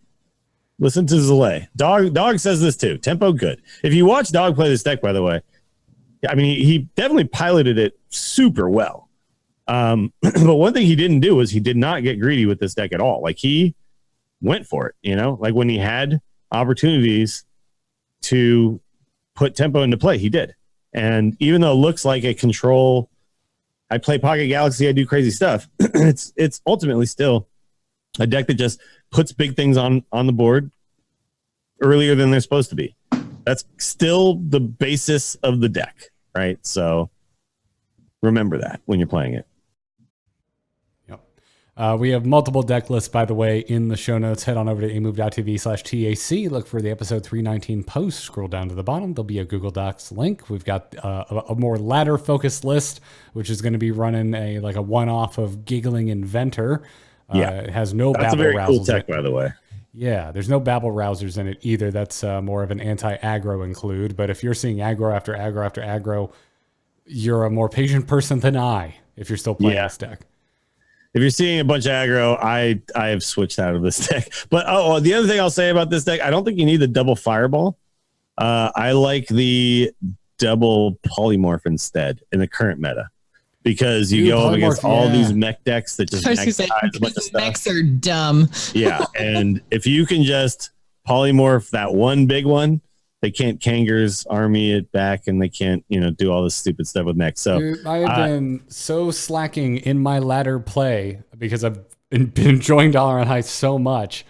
Listen to Zilliax. Dog says this too. Tempo good. If you watch Dog play this deck, by the way, I mean, he definitely piloted it super well. But one thing he didn't do was he did not get greedy with this deck at all. Like, he went for it, like when he had opportunities to put tempo into play, he did. And even though it looks like a control, I play Pocket Galaxy, I do crazy stuff, it's ultimately still a deck that just puts big things on the board earlier than they're supposed to be. That's still the basis of the deck, right? So remember that when you're playing it. We have multiple deck lists, by the way, in the show notes. Head on over to amove.tv/TAC. Look for the episode 319 post. Scroll down to the bottom. There'll be a Google Docs link. We've got a more ladder-focused list, which is going to be running a one-off of Giggling Inventor. It has no That's babble a very rousers. cool tech, by the way. Yeah, there's no babble rousers in it either. That's more of an anti-aggro include. But if you're seeing aggro after aggro after aggro, you're a more patient person than I if you're still playing this deck. If you're seeing a bunch of aggro, I have switched out of this deck. But the other thing I'll say about this deck, I don't think you need the double fireball. I like the double polymorph instead in the current meta, because you go up against all these mech decks that just mechs are dumb. Yeah, and if you can just polymorph that one big one, they can't Kangaroo's army it back, and they can't, do all this stupid stuff with mechs. So dude, I have been so slacking in my ladder play because I've been enjoying Dollar on High so much.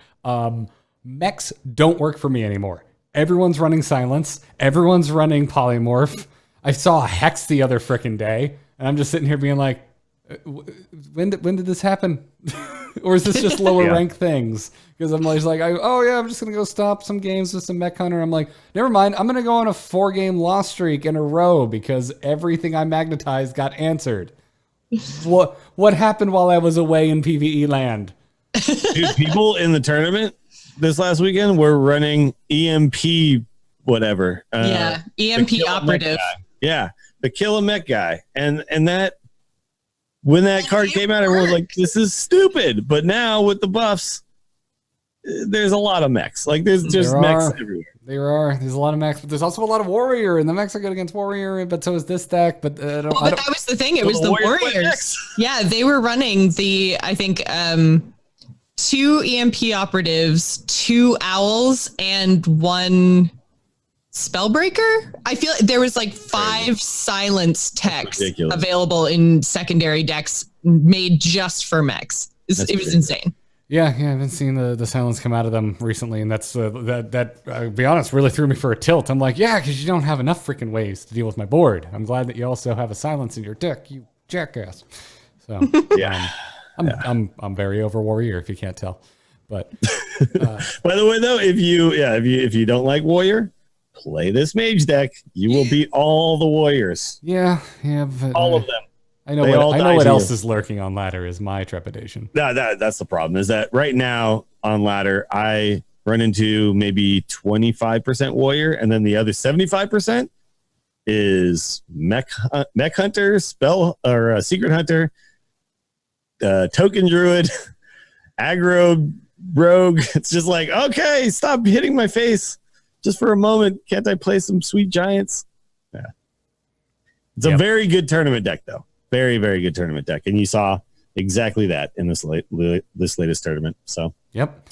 Mechs don't work for me anymore. Everyone's running Silence. Everyone's running Polymorph. I saw a Hex the other frickin' day, and I'm just sitting here being like, when did this happen? Or is this just lower rank things? Because I'm always like, I'm just going to go stop some games with some Mech Hunter. I'm like, never mind. I'm going to go on a 4-game loss streak in a row because everything I magnetized got answered. What happened while I was away in PvE land? Dude, people in the tournament this last weekend were running EMP whatever. EMP operative. Yeah, the kill a mech guy. And that when that card came out, everyone was like, "This is stupid." But now with the buffs, there's a lot of mechs. Like there's just mechs everywhere. There's a lot of mechs, but there's also a lot of warrior, and the mechs are good against warrior, but so is this deck. But that was the thing. It was the warriors. Yeah, they were running I think 2 EMP operatives, 2 owls, and 1 spellbreaker. I feel like there was like 5 silence techs available in secondary decks made just for mechs. It was insane. Yeah, I've been seeing the silence come out of them recently, and that's that. I'll be honest, really threw me for a tilt. I'm like, yeah, because you don't have enough freaking ways to deal with my board. I'm glad that you also have a silence in your deck, you jackass. So I'm very over warrior if you can't tell. But by the way, though, if you don't like warrior, play this mage deck. You will beat all the warriors. Yeah, but, all of them. I know what else is lurking on ladder is my trepidation. That's the problem, is that right now on ladder, I run into maybe 25% warrior, and then the other 75% is mech hunter, spell or secret hunter, token druid, aggro rogue. It's just like, okay, stop hitting my face just for a moment. Can't I play some sweet giants? Yeah. It's a very good tournament deck, though. Very, very good tournament deck. And you saw exactly that in this latest tournament. So, Yep.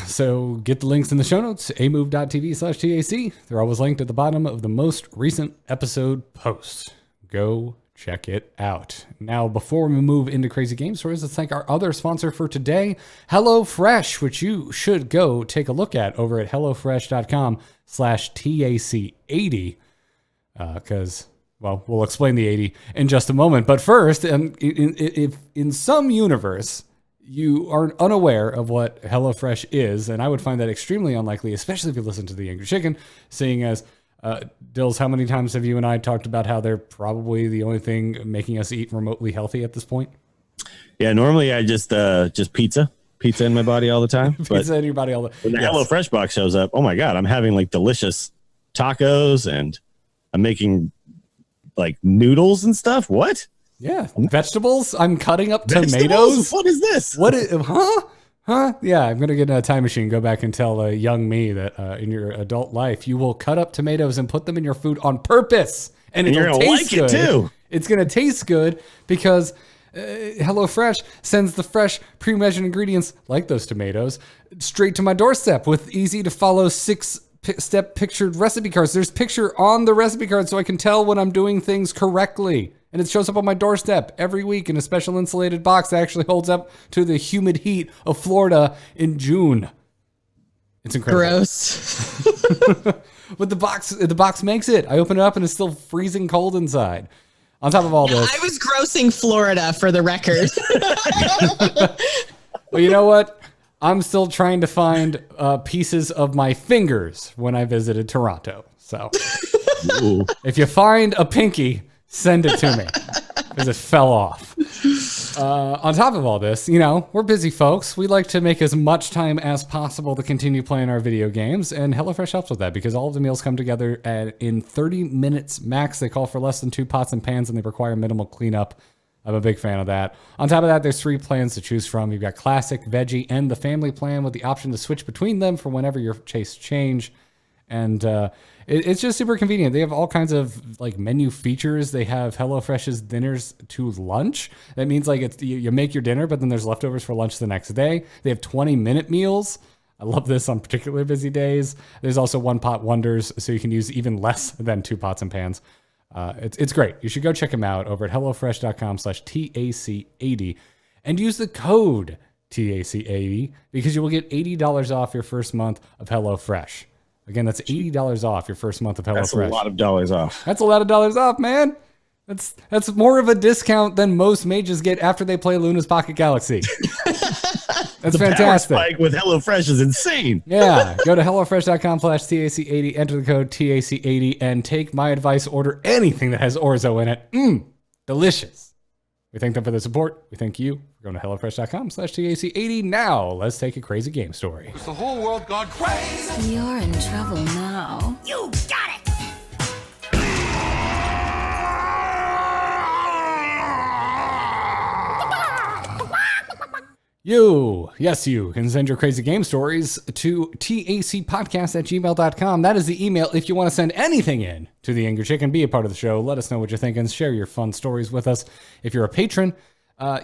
So get the links in the show notes, amove.tv/TAC. They're always linked at the bottom of the most recent episode post. Go check it out. Now, before we move into crazy game stories, let's thank our other sponsor for today, HelloFresh, which you should go take a look at over at hellofresh.com/TAC80. Because... well, we'll explain the 80 in just a moment. But first, if in some universe you are unaware of what HelloFresh is, and I would find that extremely unlikely, especially if you listen to the Angriest Chicken, seeing as, Dills, how many times have you and I talked about how they're probably the only thing making us eat remotely healthy at this point? Yeah, normally I just pizza in my body all the time. Pizza in your body all the time. When the HelloFresh box shows up, oh my God, I'm having like delicious tacos, and I'm making like noodles and stuff. What? Yeah, vegetables. I'm cutting up tomatoes. What is this? What is? Huh? Yeah, I'm gonna get in a time machine, go back and tell young me that in your adult life you will cut up tomatoes and put them in your food on purpose, and it'll taste good. It too. It's gonna taste good because HelloFresh sends the fresh, pre-measured ingredients like those tomatoes straight to my doorstep with easy to follow 6-step pictured recipe cards. There's picture on the recipe card so I can tell when I'm doing things correctly. And it shows up on my doorstep every week in a special insulated box that actually holds up to the humid heat of Florida in June. It's incredible. Gross. But the box makes it. I open it up and it's still freezing cold inside. On top of all this. I was grossing Florida for the record. Well, you know what? I'm still trying to find pieces of my fingers when I visited Toronto. So if you find a pinky, send it to me because it fell off. On top of all this, we're busy folks. We like to make as much time as possible to continue playing our video games, and HelloFresh helps with that because all of the meals come together in 30 minutes max. They call for less than 2 pots and pans, and they require minimal cleanup. I'm a big fan of that. On top of that, there's 3 plans to choose from. You've got classic, veggie, and the family plan with the option to switch between them for whenever your tastes change. And it's just super convenient. They have all kinds of like menu features. They have HelloFresh's dinners to lunch. That means like you make your dinner, but then there's leftovers for lunch the next day. They have 20-minute meals. I love this on particularly busy days. There's also 1-pot wonders, so you can use even less than 2 pots and pans. It's great. You should go check them out over at hellofresh.com/TAC80 and use the code TAC80 because you will get $80 off your first month of HelloFresh. Again, that's $80 off your first month of HelloFresh. That's a lot of dollars off. That's a lot of dollars off, man. That's more of a discount than most mages get after they play Luna's Pocket Galaxy. That's the fantastic. Power spike with HelloFresh is insane. Yeah. Go to hellofresh.com/TAC80, enter the code TAC80, and take my advice, order anything that has orzo in it. Delicious. We thank them for the support. We thank you for going to hellofresh.com/TAC80. Now, let's take a crazy game story. Is the whole world gone crazy? You're in trouble now. You got it! You can send your crazy game stories to tacpodcast@gmail.com. That is the email if you want to send anything in to the Angry Chicken. Be a part of the show. Let us know what you're thinking. Share your fun stories with us. If you're a patron,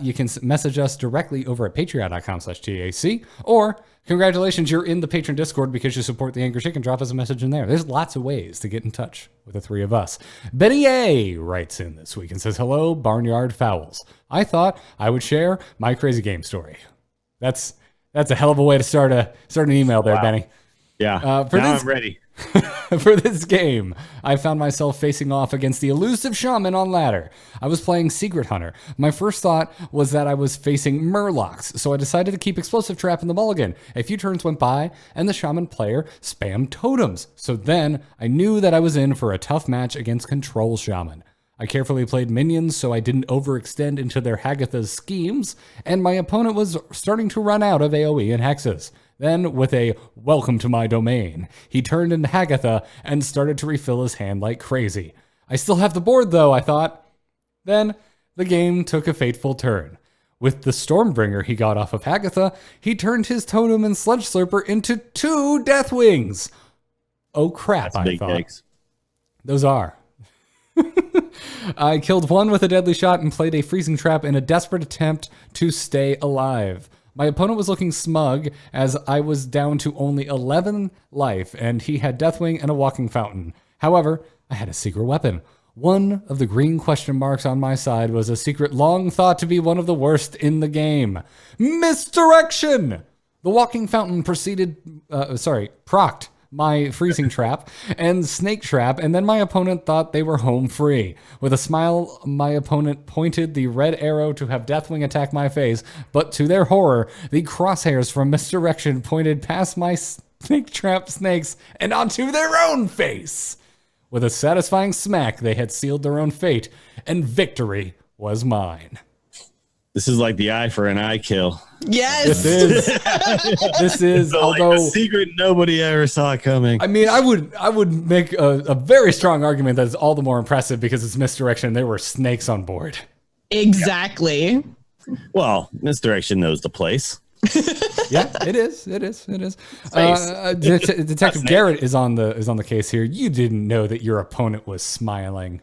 you can message us directly over at patreon.com/TAC. Or, congratulations, you're in the patron Discord because you support the Angry Chicken. Drop us a message in there. There's lots of ways to get in touch with the three of us. Betty A writes in this week and says, hello, Barnyard Fowls. I thought I would share my crazy game story. That's a hell of a way to start an email there, Benny. Yeah. I'm ready. For this game, I found myself facing off against the elusive shaman on ladder. I was playing Secret Hunter. My first thought was that I was facing Murlocs, so I decided to keep Explosive Trap in the mulligan. A few turns went by, and the shaman player spammed totems. So then, I knew that I was in for a tough match against Control Shaman. I carefully played minions so I didn't overextend into their Hagatha's schemes, and my opponent was starting to run out of AoE and hexes. Then, with a welcome to my domain, he turned into Hagatha and started to refill his hand like crazy. I still have the board though, I thought. Then, the game took a fateful turn. With the Stormbringer he got off of Hagatha, he turned his Totem and Sludge Slurper into 2 Deathwings. Oh crap, That's I big thought. takes. Those are. I killed one with a deadly shot and played a freezing trap in a desperate attempt to stay alive. My opponent was looking smug as I was down to only 11 life and he had Deathwing and a walking fountain. However, I had a secret weapon. One of the green question marks on my side was a secret long thought to be one of the worst in the game. Misdirection! The walking fountain procced my freezing trap and snake trap, and then my opponent thought they were home free. With a smile, my opponent pointed the red arrow to have Deathwing attack my face, but to their horror, the crosshairs from Misdirection pointed past my snake trap snakes and onto their own face. With a satisfying smack, they had sealed their own fate, and victory was mine. This is like the eye for an eye kill. Yes. This is So, although like, a secret nobody ever saw coming. I mean, I would make a very strong argument that it's all the more impressive because it's Misdirection. There were snakes on board. Exactly. Well, Misdirection knows the place. Yeah, it is. Detective That's Garrett is on the case here. You didn't know that your opponent was smiling.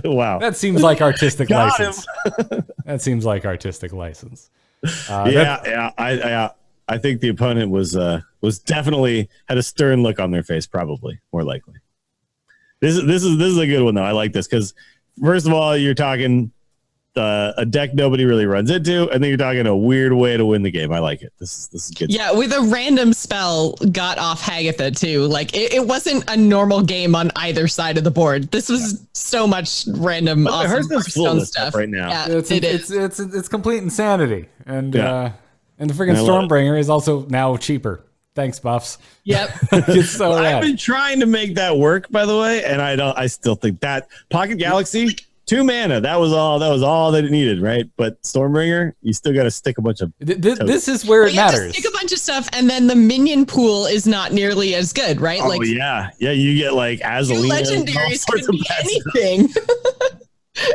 Wow. That seems like artistic Got license. That seems like artistic license. I think the opponent was definitely had a stern look on their face, probably more likely. This is a good one though. I like this because first of all, you're talking a deck nobody really runs into, and then you're talking a weird way to win the game. I like it. This is good. Yeah, with a random spell got off Hagatha too. Like it wasn't a normal game on either side of the board. This was so much random awesome Hearthstone's full of stuff stuff right now. Yeah, It's complete insanity, and Yeah. and the freaking Stormbringer is also now cheaper. Thanks, buffs. Yep. It's so I've rad. been trying to make that work, by the way, and I still think that Pocket Galaxy 2 mana. That was all that it needed, right? But Stormbringer, you still got to stick a bunch of. This is where it You have to matters. stick a bunch of stuff, and then the minion pool is not nearly as good, right? Oh yeah. You get like Your Azalina. legendaries could be anything.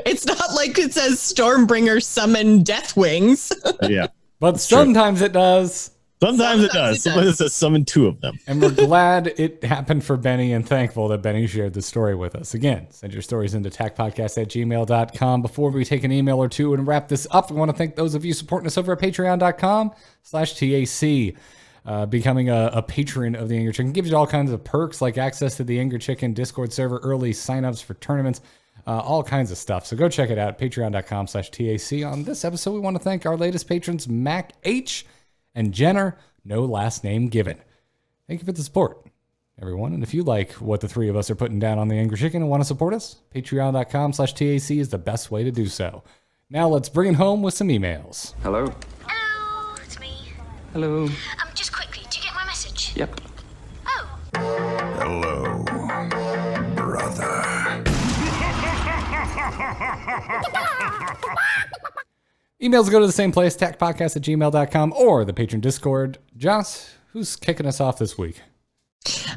It's not like it says Stormbringer summon Deathwings. Yeah. But sometimes it does. Sometimes it does. Sometimes it says summon 2 of them. And we're glad it happened for Benny and thankful that Benny shared the story with us. Again, send your stories into tacpodcast@gmail.com. Before we take an email or two and wrap this up, we want to thank those of you supporting us over at patreon.com/TAC. Becoming a patron of the Angry Chicken gives you all kinds of perks like access to the Angry Chicken Discord server, early signups for tournaments, all kinds of stuff. So go check it out, patreon.com/TAC. On this episode, we want to thank our latest patrons, Mac H. and Jenner, no last name given. Thank you for the support, everyone. And if you like what the three of us are putting down on the Angry Chicken and want to support us, patreon.com/TAC is the best way to do so. Now let's bring it home with some emails. Hello? Hello, it's me. Hello? Just quickly, do you get my message? Yep. Oh. Hello, brother. Emails go to the same place, tacpodcast@gmail.com or the patron Discord. Joss, who's kicking us off this week?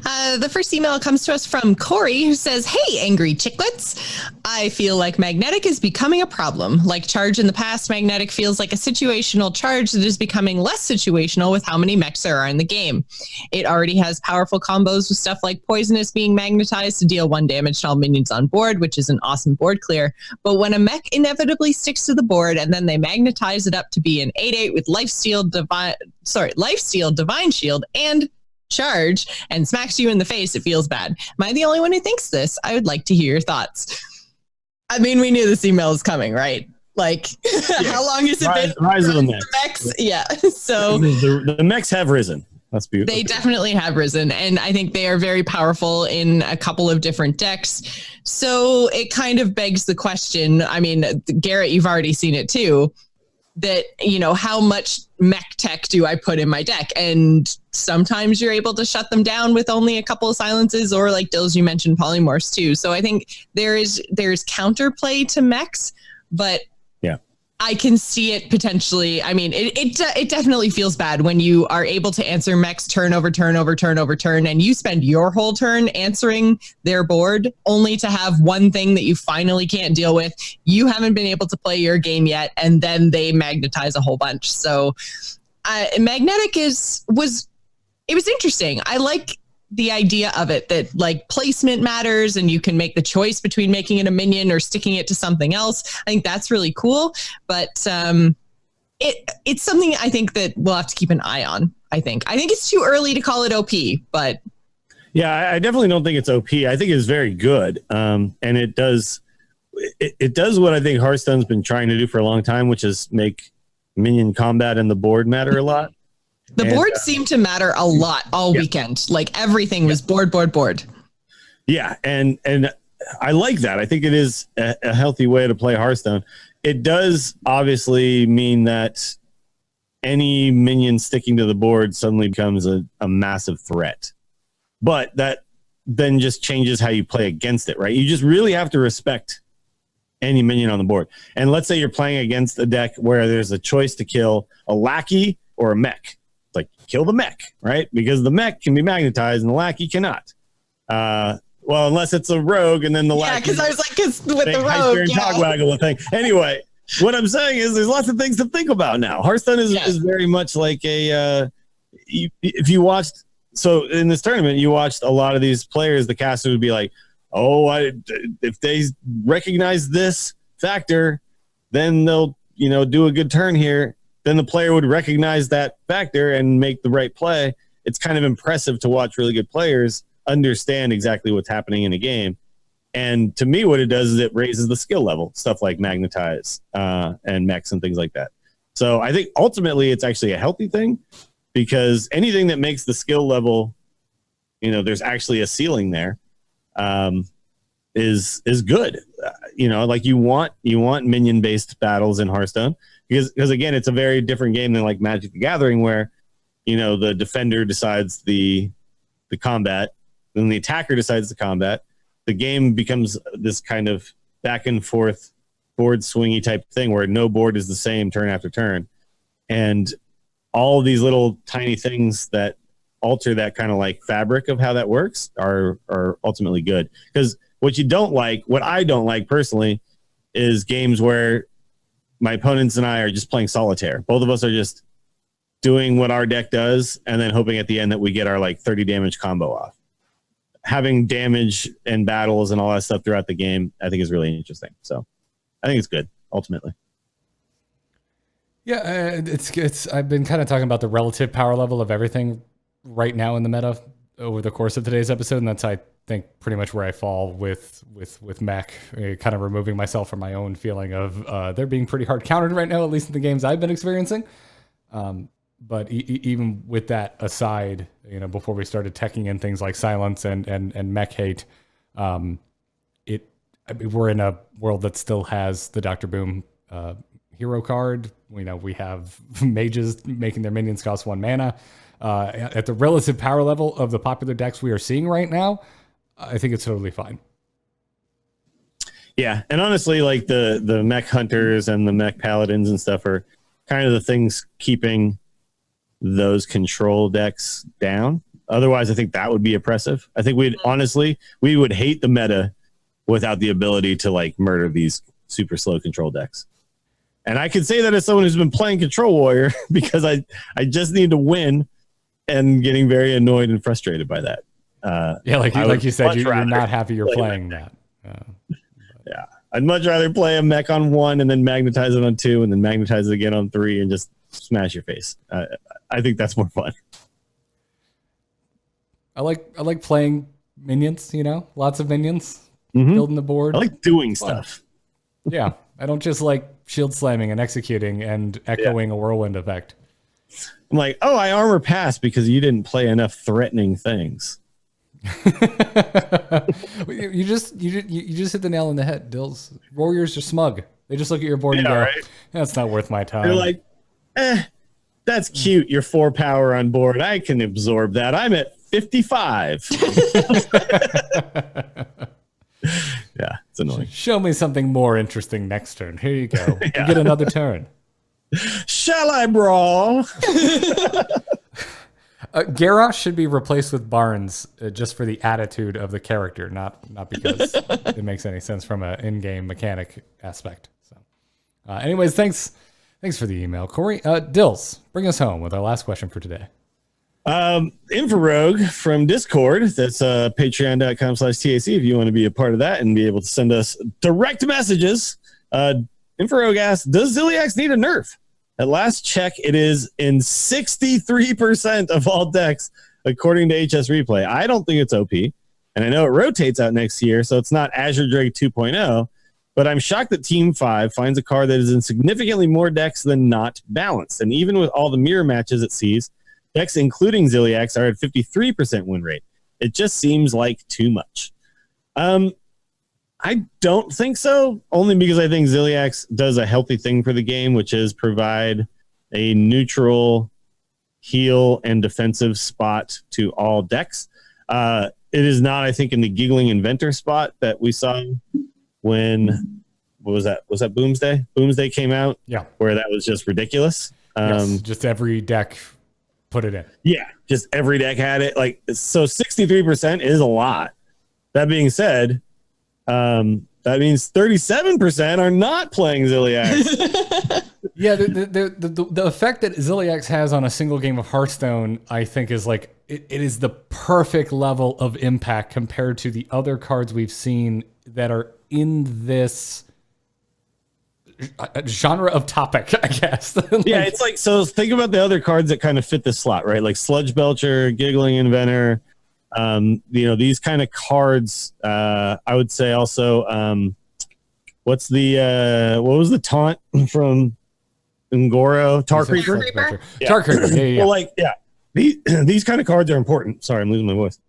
The first email comes to us from Corey, who says, "Hey, angry chicklets. I feel like magnetic is becoming a problem. Like charge in the past, magnetic feels like a situational charge that is becoming less situational with how many mechs there are in the game. It already has powerful combos with stuff like poisonous being magnetized to deal 1 damage to all minions on board, which is an awesome board clear. But when a mech inevitably sticks to the board and then they magnetize it up to be an 8/8 with lifesteal, divine shield, and charge and smacks you in the face, it feels bad. Am I the only one who thinks this? I would like to hear your thoughts." I mean, we knew this email was coming, right? Like, how long has it been? Rise of the mechs. Yeah. So the mechs have risen. That's beautiful. they definitely have risen, and I think they are very powerful in a couple of different decks. So it kind of begs the question. I mean, Garrett, you've already seen it too. That, how much mech tech do I put in my deck? And sometimes you're able to shut them down with only a couple of silences, or like Dills, you mentioned polymorphs too. So I think there's counterplay to mechs, but yeah, I can see it potentially. I mean, it definitely feels bad when you are able to answer mechs turn over turn, and you spend your whole turn answering their board only to have one thing that you finally can't deal with. You haven't been able to play your game yet, and then they magnetize a whole bunch. So magnetic was interesting. I like the idea of it, that like placement matters and you can make the choice between making it a minion or sticking it to something else. I think that's really cool, but it's something I think that we'll have to keep an eye on. I think it's too early to call it OP, but yeah, I definitely don't think it's OP. I think it's very good. And it does what I think Hearthstone's been trying to do for a long time, which is make minion combat and the board matter a lot. The board seemed to matter a lot all weekend. Like everything was board. Yeah, and I like that. I think it is a healthy way to play Hearthstone. It does obviously mean that any minion sticking to the board suddenly becomes a massive threat. But that then just changes how you play against it, right? You just really have to respect any minion on the board. And let's say you're playing against a deck where there's a choice to kill a lackey or a mech. Like, kill the mech, right? Because the mech can be magnetized and the lackey cannot. Well, unless it's a rogue, and then the lackey. Yeah, because I was like, with the rogue, and togwaggle the thing. Anyway, what I'm saying is, there's lots of things to think about now. Hearthstone is very much like a. If you watched, so in this tournament, you watched a lot of these players. The caster would be like, "Oh, if they recognize this factor, then they'll do a good turn here." Then the player would recognize that factor and make the right play. It's kind of impressive to watch really good players understand exactly what's happening in a game. And to me, what it does is it raises the skill level, stuff like magnetize and mechs and things like that. So I think ultimately it's actually a healthy thing, because anything that makes the skill level, there's actually a ceiling there, is good. Like you want minion based battles in Hearthstone. Because again, it's a very different game than like Magic the Gathering, where the defender decides the combat, then the attacker decides the combat. The game becomes this kind of back and forth board swingy type thing where no board is the same turn after turn, and all of these little tiny things that alter that kind of like fabric of how that works are ultimately good. Because what I don't like personally, is games where my opponents and I are just playing solitaire. Both of us are just doing what our deck does and then hoping at the end that we get our like 30 damage combo off. Having damage and battles and all that stuff throughout the game, I think is really interesting. So I think it's good, ultimately. Yeah, it's. I've been kind of talking about the relative power level of everything right now in the meta over the course of today's episode, and that's, I think, pretty much where I fall with mech, kind of removing myself from my own feeling of they're being pretty hard countered right now, at least in the games I've been experiencing. But even with that aside, before we started teching in things like silence and mech hate, we're in a world that still has the Dr. Boom hero card. We have mages making their minions cost 1 mana. At the relative power level of the popular decks we are seeing right now, I think it's totally fine. Yeah, and honestly, like the mech hunters and the mech paladins and stuff are kind of the things keeping those control decks down. Otherwise, I think that would be oppressive. I think we would hate the meta without the ability to like murder these super slow control decks. And I can say that as someone who's been playing Control Warrior because I just need to win and getting very annoyed and frustrated by that. Like you said, you're not happy you're playing that. Yeah. I'd much rather play a mech on 1 and then magnetize it on 2 and then magnetize it again on 3 and just smash your face. I think that's more fun. I like playing minions, lots of minions, building the board. I like doing stuff. Yeah. I don't just like shield slamming and executing and echoing a whirlwind effect. I'm like, oh, I armor pass because you didn't play enough threatening things. you just hit the nail on the head, Dills. Warriors are smug. They just look at your board and go, right? That's not worth my time. They're like, that's cute. You're 4 power on board. I can absorb that. I'm at 55. Yeah, it's annoying. Show me something more interesting next turn. Here you go. You get another turn. Shall I brawl? Garrosh should be replaced with Barnes just for the attitude of the character, not because it makes any sense from an in-game mechanic aspect. So, anyways, thanks for the email, Corey. Dills, bring us home with our last question for today. Infrarogue from Discord. That's patreon.com/TAC if you want to be a part of that and be able to send us direct messages. Infrarogue asks, does Zilliax need a nerf? At last check, it is in 63% of all decks, according to HS Replay. I don't think it's OP, and I know it rotates out next year, so it's not Azure Drake 2.0, but I'm shocked that Team 5 finds a card that is in significantly more decks than not balanced. And even with all the mirror matches it sees, decks including Zilliax are at 53% win rate. It just seems like too much. I don't think so, only because I think Zilliax does a healthy thing for the game, which is provide a neutral heal and defensive spot to all decks. It is not, I think, in the Giggling Inventor spot that we saw when, what was that? Was that Boomsday? Boomsday came out? Yeah. Where that was just ridiculous. Yes, just every deck put it in. Yeah, just every deck had it. Like, so 63% is a lot. That being said, that means 37% are not playing Zilliax. Yeah, the effect that Zilliax has on a single game of Hearthstone, I think, is like it is the perfect level of impact compared to the other cards we've seen that are in this genre of topic, I guess. Yeah, it's like, so think about the other cards that kind of fit this slot, right? Like Sludge Belcher, Giggling Inventor. These kind of cards, I would say also, what was the taunt from Ngoro? Tar Creeper? Yeah. Tar Creeper, yeah. Well, these kind of cards are important. Sorry, I'm losing my voice.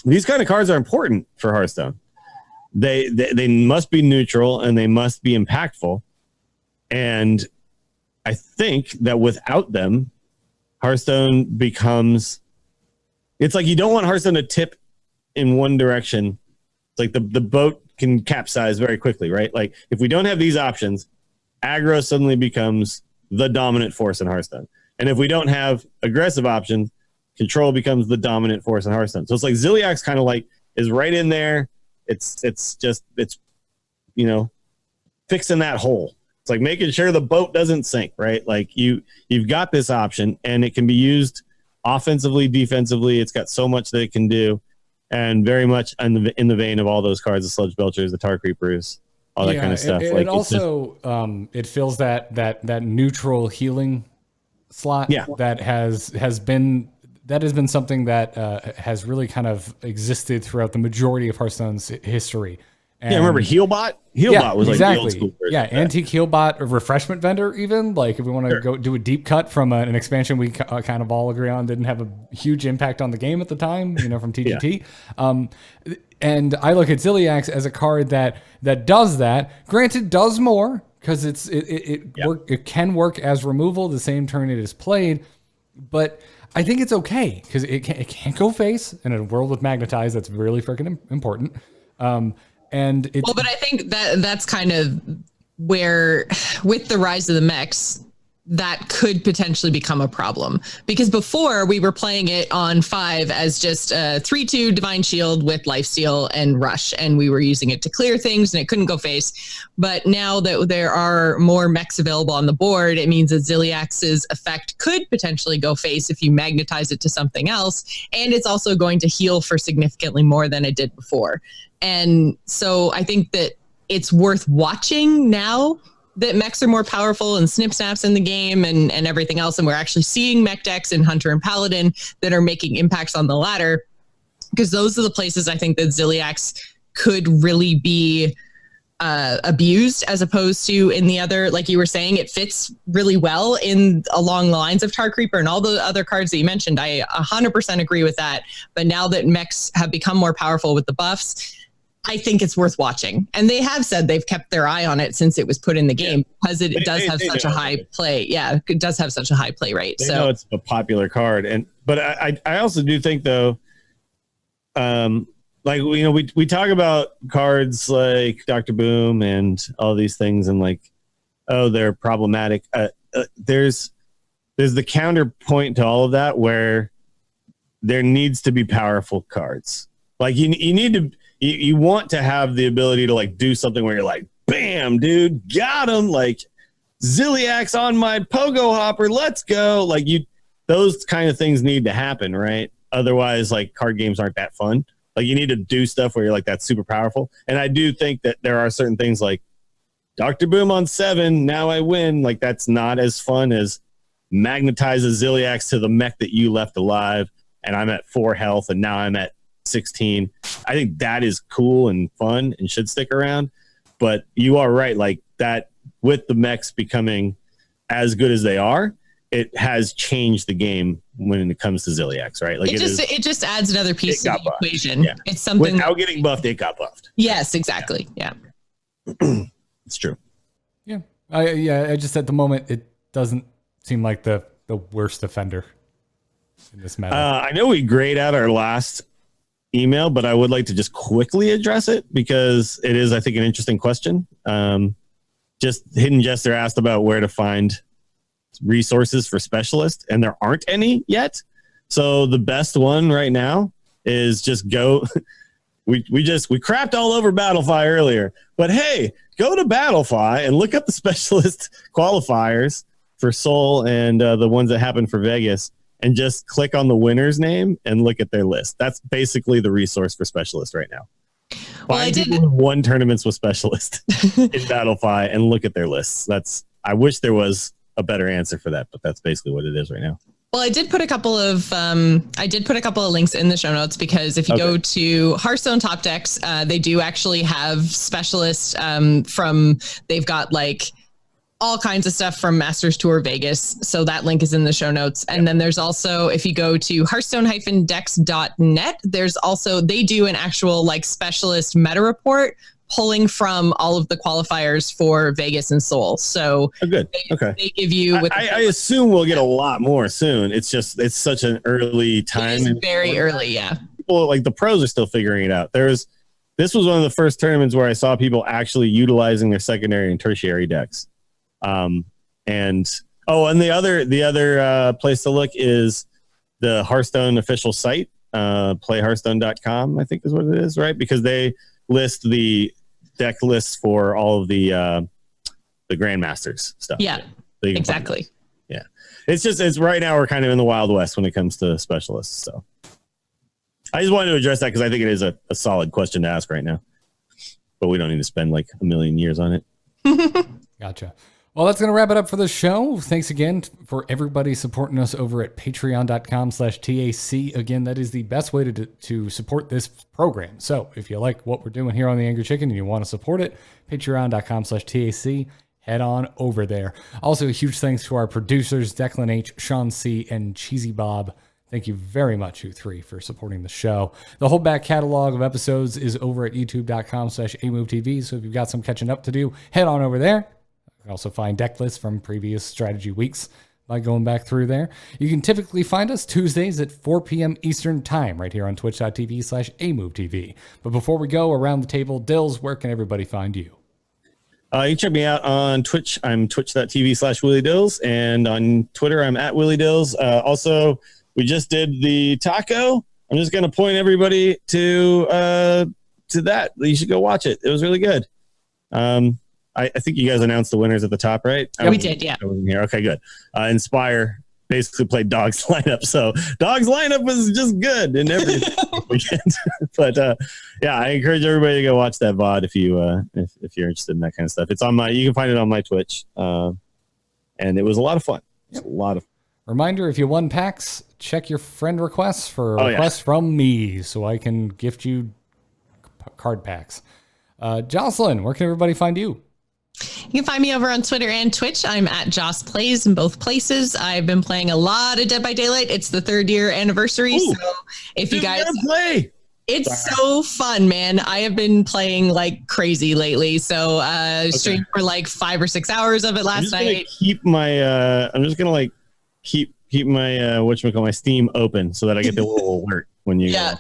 These kind of cards are important for Hearthstone. They must be neutral and they must be impactful. And I think that without them, Hearthstone becomes... It's like you don't want Hearthstone to tip in one direction. It's like the boat can capsize very quickly, right? Like if we don't have these options, aggro suddenly becomes the dominant force in Hearthstone. And if we don't have aggressive options, control becomes the dominant force in Hearthstone. So it's like Zilliax kind of like is right in there. It's fixing that hole. It's like making sure the boat doesn't sink, right? Like you've got this option and it can be used offensively, defensively. It's got so much that it can do, and very much in the vein of all those cards, the Sludge Belchers, the Tar Creepers, all that kind of stuff. It also it fills that neutral healing slot. Yeah. that has been something that has really kind of existed throughout the majority of Hearthstone's history. And remember Healbot? Healbot was like the old school version. Yeah, Antique Healbot, a refreshment vendor even. Like if we want to go do a deep cut from an expansion we kind of all agree on didn't have a huge impact on the game at the time, from TGT. Yeah. And I look at Zilliax as a card that does that. Granted, does more because it can work as removal the same turn it is played, but I think it's okay because it can't go face in a world with Magnetize. That's really freaking important. But I think that's kind of where, with the rise of the mechs, that could potentially become a problem, because before we were playing it on 5 as just a 3/2 Divine Shield with Lifesteal and Rush, and we were using it to clear things and it couldn't go face. But now that there are more mechs available on the board, it means that Zilliax's effect could potentially go face if you magnetize it to something else, and it's also going to heal for significantly more than it did before. And so I think that it's worth watching now that mechs are more powerful and snip snaps in the game and everything else. And we're actually seeing mech decks in Hunter and Paladin that are making impacts on the ladder, because those are the places I think that Zilliax could really be abused, as opposed to in the other, like you were saying, it fits really well in along the lines of Tar Creeper and all the other cards that you mentioned. I 100% agree with that. But now that mechs have become more powerful with the buffs, I think it's worth watching. And they have said they've kept their eye on it since it was put in the game, because it does have such a high play. Yeah, it does have such a high play rate. They know it's a popular card. But I also do think, though, like, you know, we talk about cards like Dr. Boom and all these things, and like, oh, they're problematic. There's the counterpoint to all of that, where there needs to be powerful cards. Like, you need to, you want to have the ability to like do something where you're like, bam, dude, got him. Like, Zilliax on my pogo hopper, let's go. Like, those kind of things need to happen, right? Otherwise, like, card games aren't that fun. Like, you need to do stuff where you're like, that's super powerful. And I do think that there are certain things like Dr. Boom on 7, now I win. Like, that's not as fun as magnetize a Zilliax to the mech that you left alive, and I'm at 4 health, and now I'm at 16. I think that is cool and fun and should stick around. But you are right, like, that with the mechs becoming as good as they are, it has changed the game when it comes to Zilliax, right? Like, it just adds another piece to the equation. Yeah. It's something without getting buffed, it got buffed. Yes, exactly. Yeah. It's true. Yeah. I just, at the moment, it doesn't seem like the worst offender in this matter. I know we grayed out our last email, but I would like to just quickly address it, because it is, I think, an interesting question. Just Hidden Jester asked about where to find resources for specialists, and there aren't any yet. So the best one right now is just go. we crapped all over Battlefy earlier, but hey, go to Battlefy and look up the specialist qualifiers for Soul and the ones that happen for Vegas, and just click on the winner's name and look at their list. That's basically the resource for specialist right now. Well, Find people who won tournaments with specialist in Battlefy and look at their lists. I wish there was a better answer for that, but that's basically what it is right now. Well, I did put a couple of links in the show notes, because if you go to Hearthstone Top Decks, they do actually have specialists they've got like all kinds of stuff from Masters Tour Vegas. So that link is in the show notes. And then there's also, if you go to hearthstone-decks.net, there's also, they do an actual like specialist meta report pulling from all of the qualifiers for Vegas and Seoul. So good. They give you, I assume we'll get a lot more soon. It's just, it's such an early time. It is very early. Yeah. People, like, the pros are still figuring it out. This was one of the first tournaments where I saw people actually utilizing their secondary and tertiary decks. And the other place to look is the Hearthstone official site, playhearthstone.com, I think is what it is, right? Because they list the deck lists for all of the Grandmasters stuff. Yeah, exactly. Yeah. It's right now we're kind of in the Wild West when it comes to specialists. So I just wanted to address that, because I think it is a solid question to ask right now, but we don't need to spend like a million years on it. Gotcha. Well, that's going to wrap it up for the show. Thanks again for everybody supporting us over at patreon.com/TAC. Again, that is the best way to support this program. So if you like what we're doing here on the Angry Chicken and you want to support it, patreon.com/TAC, head on over there. Also, a huge thanks to our producers, Declan H., Sean C., and Cheesy Bob. Thank you very much, you three, for supporting the show. The whole back catalog of episodes is over at youtube.com/AMoveTV. So if you've got some catching up to do, head on over there. You can also find deck lists from previous strategy weeks by going back through there. You can typically find us Tuesdays at 4 p.m. Eastern Time right here on twitch.tv/AMoveTV. But before we go around the table, Dills, where can everybody find you? You can check me out on Twitch. I'm twitch.tv/WillieDills. And on Twitter, I'm at WillieDills. Also, we just did the taco. I'm just going to point everybody to that. You should go watch it. It was really good. I think you guys announced the winners at the top, right? We did, yeah. I wasn't here. Okay, good. Inspire basically played Dog's lineup. So Dog's lineup was just good in every weekend. But yeah, I encourage everybody to go watch that VOD if you're interested in that kind of stuff. It's on you can find it on my Twitch. And it was a lot of fun. It's a lot of fun. Reminder, if you won PAX, check your friend requests for requests from me so I can gift you card packs. Jocelyn, where can everybody find you? You can find me over on Twitter and Twitch. I'm at Joss Plays in both places. I've been playing a lot of Dead by Daylight. It's the 3rd year anniversary. Ooh, so if you guys play, it's so fun, man. I have been playing like crazy lately. So streamed for like 5 or 6 hours of it last night. I'm just gonna like keep my whatchamacallit, my Steam open so that I get the little alert when you go.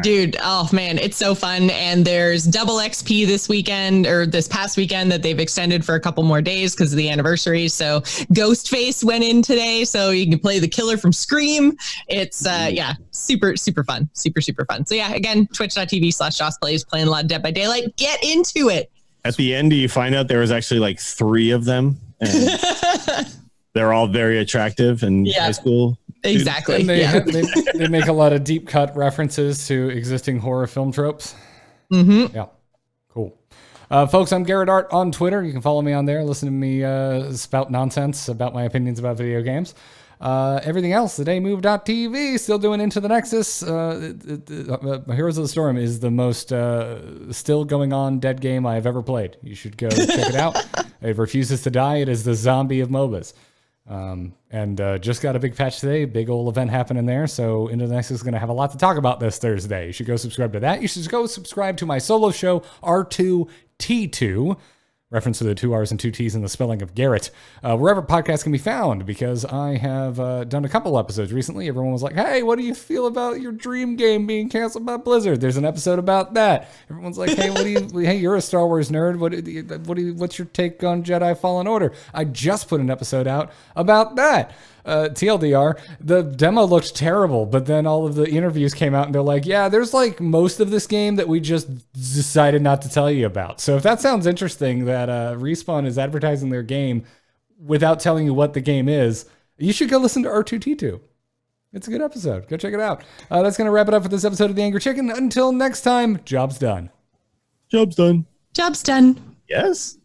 Dude, oh man, it's so fun. And there's double XP this weekend or this past weekend that they've extended for a couple more days because of the anniversary. So Ghostface went in today, so you can play the killer from Scream. It's super fun. Super fun. So yeah, again, twitch.tv/JossPlays, playing a lot of Dead by Daylight. Get into it. At the end, do you find out there was actually like 3 of them? And they're all very attractive and high school. Exactly. And they make a lot of deep cut references to existing horror film tropes. Mm-hmm. Yeah. Cool. Folks, I'm Garrett Art on Twitter. You can follow me on there. Listen to me spout nonsense about my opinions about video games. Everything else, TheDayMove.tv, still doing Into the Nexus. Heroes of the Storm is the most still going on dead game I have ever played. You should go check it out. It refuses to die. It is the zombie of MOBAs. And just got a big patch today, big old event happening there. So Into the Nexus is going to have a lot to talk about this Thursday. You should go subscribe to that. You should go subscribe to my solo show, R2T2. Reference to the 2 R's and 2 T's in the spelling of Garrett. Wherever podcasts can be found, because I have done a couple episodes recently. Everyone was like, hey, what do you feel about your dream game being canceled by Blizzard? There's an episode about that. Everyone's like, hey, hey, you're a Star Wars nerd. What's your take on Jedi Fallen Order? I just put an episode out about that. TLDR, the demo looked terrible, but then all of the interviews came out and they're like, yeah, there's like most of this game that we just decided not to tell you about. So if that sounds interesting, that Respawn is advertising their game without telling you what the game is, you should go listen to R2T2. It's a good episode. Go check it out. That's going to wrap it up for this episode of The Angry Chicken. Until next time, job's done. Job's done. Job's done. Yes.